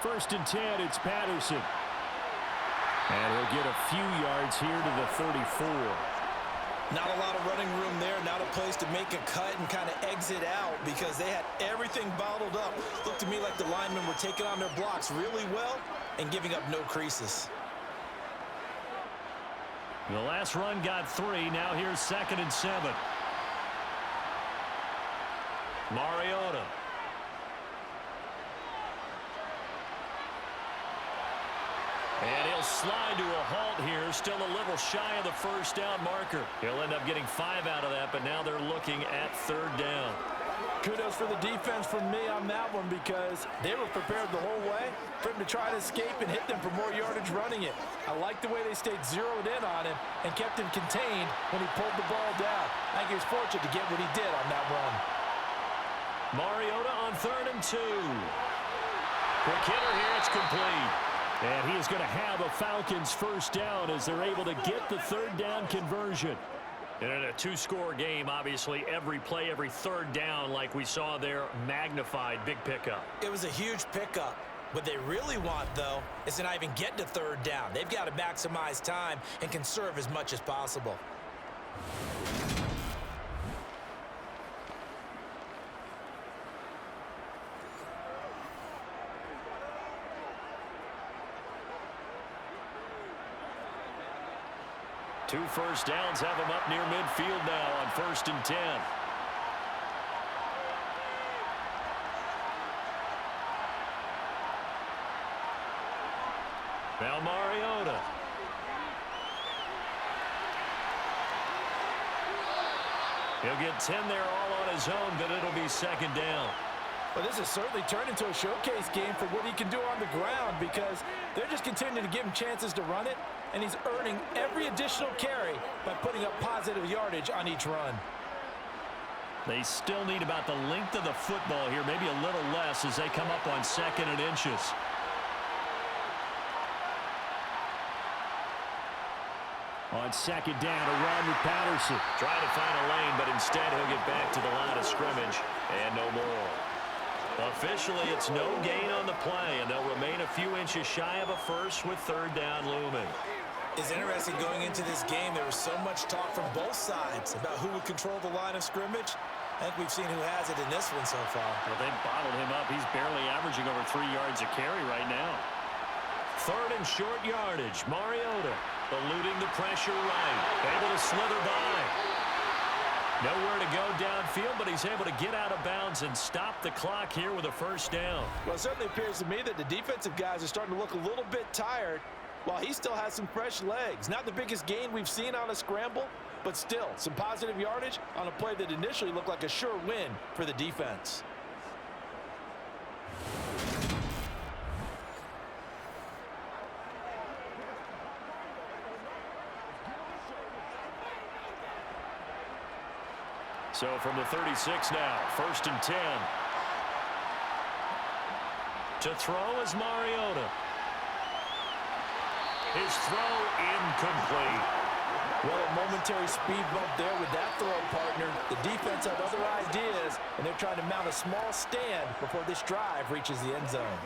S2: First and 10, it's Patterson. And he'll get a few yards here to the 34.
S4: Not a lot of running room there, not a place to make a cut and kind of exit out because they had everything bottled up. Looked to me like the linemen were taking on their blocks really well and giving up no creases.
S2: The last run got 3. Now here's 2nd and 7.
S5: Mariota. And he'll slide to a halt here, still a little shy of the first down marker. He'll end up getting 5 out of that, but now they're looking at 3rd down.
S3: Kudos for the defense from me on that one because they were prepared the whole way for him to try to escape and hit them for more yardage running it. I like the way they stayed zeroed in on him and kept him contained when he pulled the ball down. I think he was fortunate to get what he did on that run.
S5: Mariota on 3rd and 2. Quick hitter here, it's complete.
S2: And he is going to have a Falcons first down as they're able to get the 3rd down conversion.
S5: And in a 2-score game, obviously, every play, every 3rd down, like we saw there, magnified, big pickup.
S4: It was a huge pickup. What they really want, though, is to not even get to 3rd down. They've got to maximize time and conserve as much as possible.
S5: Two first downs have him up near midfield now on 1st and 10. Now Mariota. He'll get 10 there all on his own, but it'll be 2nd down.
S3: Well, this has certainly turned into a showcase game for what he can do on the ground because they're just continuing to give him chances to run it, and he's earning every additional carry by putting up positive yardage on each run.
S2: They still need about the length of the football here, maybe a little less as they come up on 2nd and inches. On 2nd down, a run with Patterson.
S5: Trying to find a lane, but instead he'll get back to the line of scrimmage and no more. Officially, it's no gain on the play, and they'll remain a few inches shy of a first with 3rd down looming.
S4: It's interesting going into this game. There was so much talk from both sides about who would control the line of scrimmage. I think we've seen who has it in this one so far.
S2: Well, they bottled him up. He's barely averaging over 3 yards a carry right now.
S5: 3rd and short yardage. Mariota eluding the pressure right. Able to slither by. Nowhere to go downfield, but he's able to get out of bounds and stop the clock here with a first down.
S3: Well, it certainly appears to me that the defensive guys are starting to look a little bit tired while he still has some fresh legs. Not the biggest gain we've seen on a scramble, but still some positive yardage on a play that initially looked like a sure win for the defense.
S5: So from the 36 now, 1st and 10. To throw is Mariota. His throw incomplete.
S3: Well, a momentary speed bump there with that throw, partner. The defense had other ideas, and they're trying to mount a small stand before this drive reaches the end zone.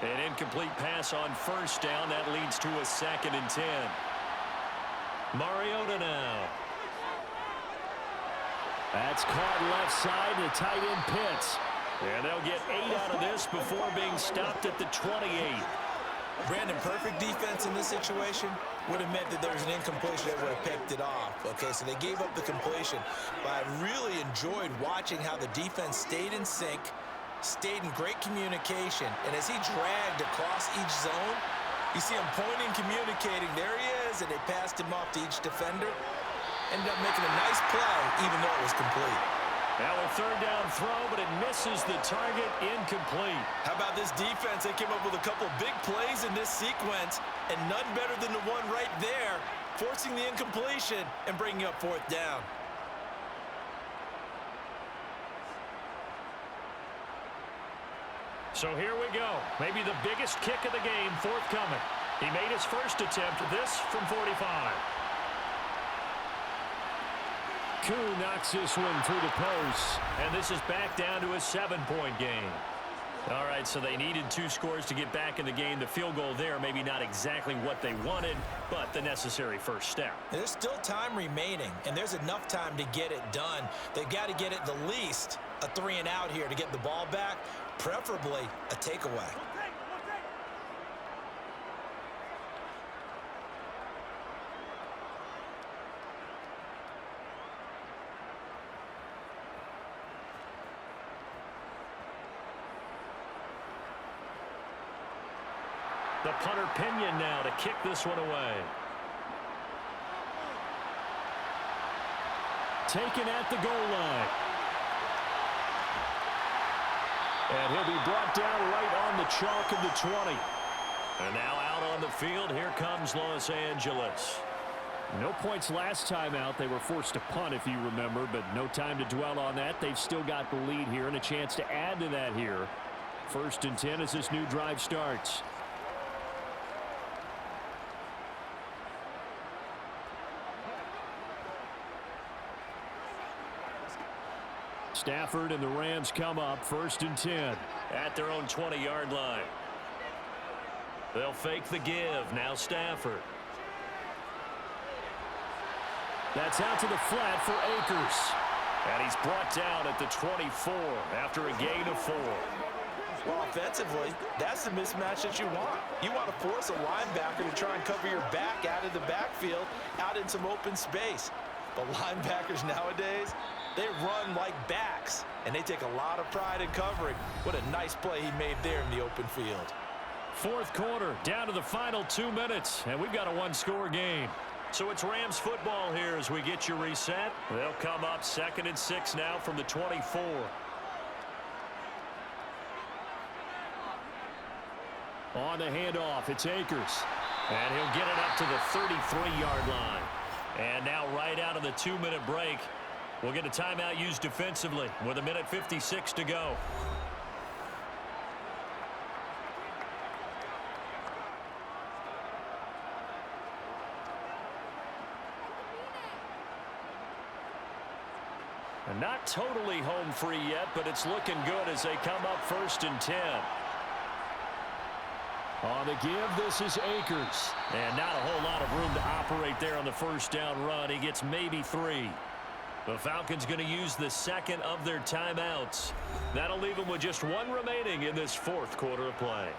S2: An incomplete pass on first down. That leads to a 2nd and 10. Mariota now. That's caught left side. The tight end Pitts. And they'll get 8 out of this before being stopped at the 28.
S4: Brandon, perfect defense in this situation would have meant that there was an incompletion that would have picked it off. Okay, so they gave up the completion. But I really enjoyed watching how the defense stayed in sync, stayed in great communication, and as he dragged across each zone, you see him pointing, communicating. There he is, and they passed him off to each defender. Ended up making a nice play, even though it was complete.
S2: Now a 3rd down throw, but it misses the target, incomplete.
S4: How about this defense? They came up with a couple big plays in this sequence, and none better than the one right there, forcing the incompletion and bringing up 4th down.
S2: So here we go. Maybe the biggest kick of the game forthcoming. He made his first attempt, this from 45. Koo knocks this one through the post. And this is back down to a 7-point game. All right, so they needed 2 scores to get back in the game. The field goal there, maybe not exactly what they wanted, but the necessary first step.
S4: There's still time remaining, and there's enough time to get it done. They've got to get it the least a 3-and-out here to get the ball back, preferably a takeaway.
S2: The punter Pinion now to kick this one away. Taken at the goal line. And he'll be brought down right on the chalk of the 20. And now out on the field, here comes Los Angeles. No points last time out. They were forced to punt, if you remember, but no time to dwell on that. They've still got the lead here and a chance to add to that here. 1st and 10 as this new drive starts. Stafford and the Rams come up 1st and 10 at their own 20-yard line. They'll fake the give. Now Stafford. That's out to the flat for Akers. And he's brought down at the 24 after a gain of 4.
S3: Well, offensively, that's the mismatch that you want. You want to force a linebacker to try and cover your back out of the backfield, out in some open space. But linebackers nowadays, they run like backs, and they take a lot of pride in covering. What a nice play he made there in the open field.
S2: 4th quarter, down to the final 2 minutes, and we've got a 1-score game. So it's Rams football here as we get you reset. They'll come up 2nd and 6 now from the 24. On the handoff, it's Akers. And he'll get it up to the 33-yard line. And now right out of the 2-minute break, we'll get a timeout used defensively with 1:56 to go. And not totally home free yet, but it's looking good as they come up 1st and 10. On the give, this is Akers. And not a whole lot of room to operate there on the 1st down run. He gets maybe 3. The Falcons going to use the 2nd of their timeouts. That'll leave them with just 1 remaining in this 4th quarter of play.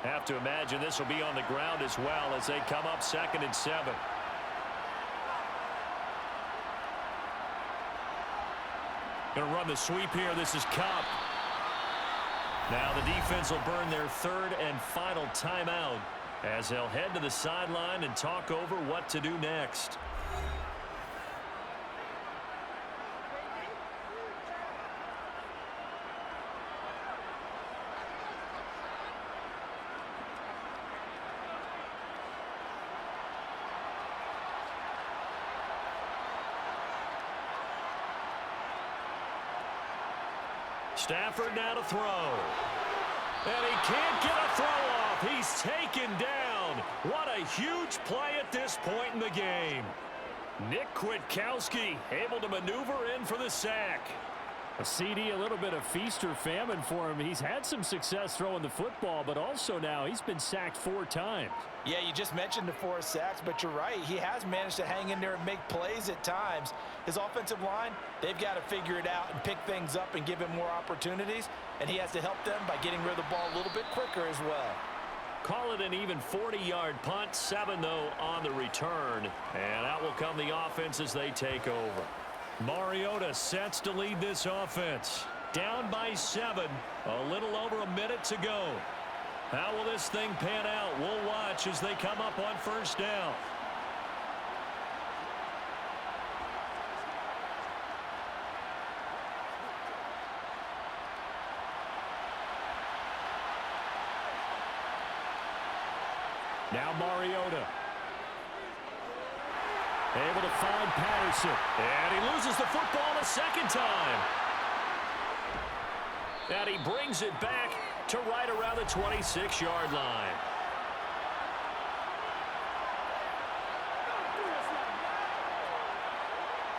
S2: Have to imagine this will be on the ground as well as they come up 2nd and 7. Going to run the sweep here. This is Cup. Now the defense will burn their 3rd and final timeout as they'll head to the sideline and talk over what to do next. Stafford now to throw. And he can't get a throw off. He's taken down. What a huge play at this point in the game. Nick Kwiatkowski able to maneuver in for the sack. A CD, a little bit of feast or famine for him. He's had some success throwing the football, but also now he's been sacked 4 times.
S3: Yeah, you just mentioned the 4 sacks, but you're right. He has managed to hang in there and make plays at times. His offensive line, they've got to figure it out and pick things up and give him more opportunities, and he has to help them by getting rid of the ball a little bit quicker as well.
S2: Call it an even 40-yard punt, 7 though on the return, and out will come the offense as they take over. Mariota sets to lead this offense. Down by 7. A little over a minute to go. How will this thing pan out? We'll watch as they come up on first down. Now Mariota. Able to find Patterson. And he loses the football a second time. And he brings it back to right around the 26-yard line.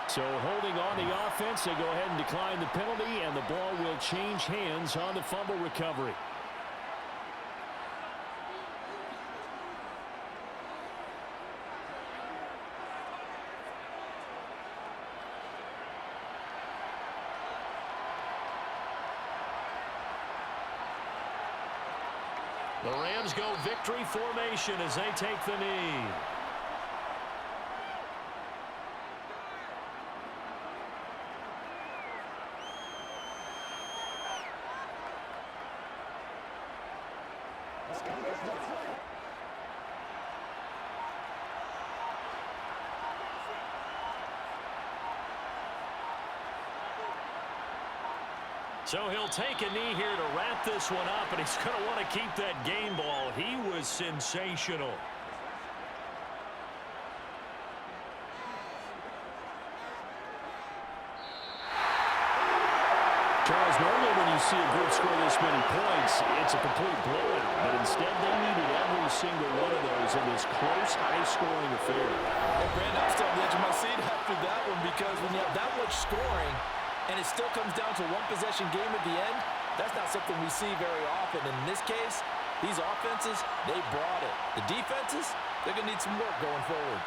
S2: So holding on the offense, they go ahead and decline the penalty, and the ball will change hands on the fumble recovery. The Rams go victory formation as they take the knee. So he'll take a knee here to wrap this one up, and he's going to want to keep that game ball. He was sensational. Charles, normally when you see a group score this many points, it's a complete blowout. But instead, they needed every single one of those in this close, high-scoring affair.
S3: Hey, Brandon, I'm still on the edge of my seat after that one because when you have that much scoring, and it still comes down to one possession game at the end, that's not something we see very often. And in this case, these offenses, they brought it. The defenses, they're going to need some work going forward.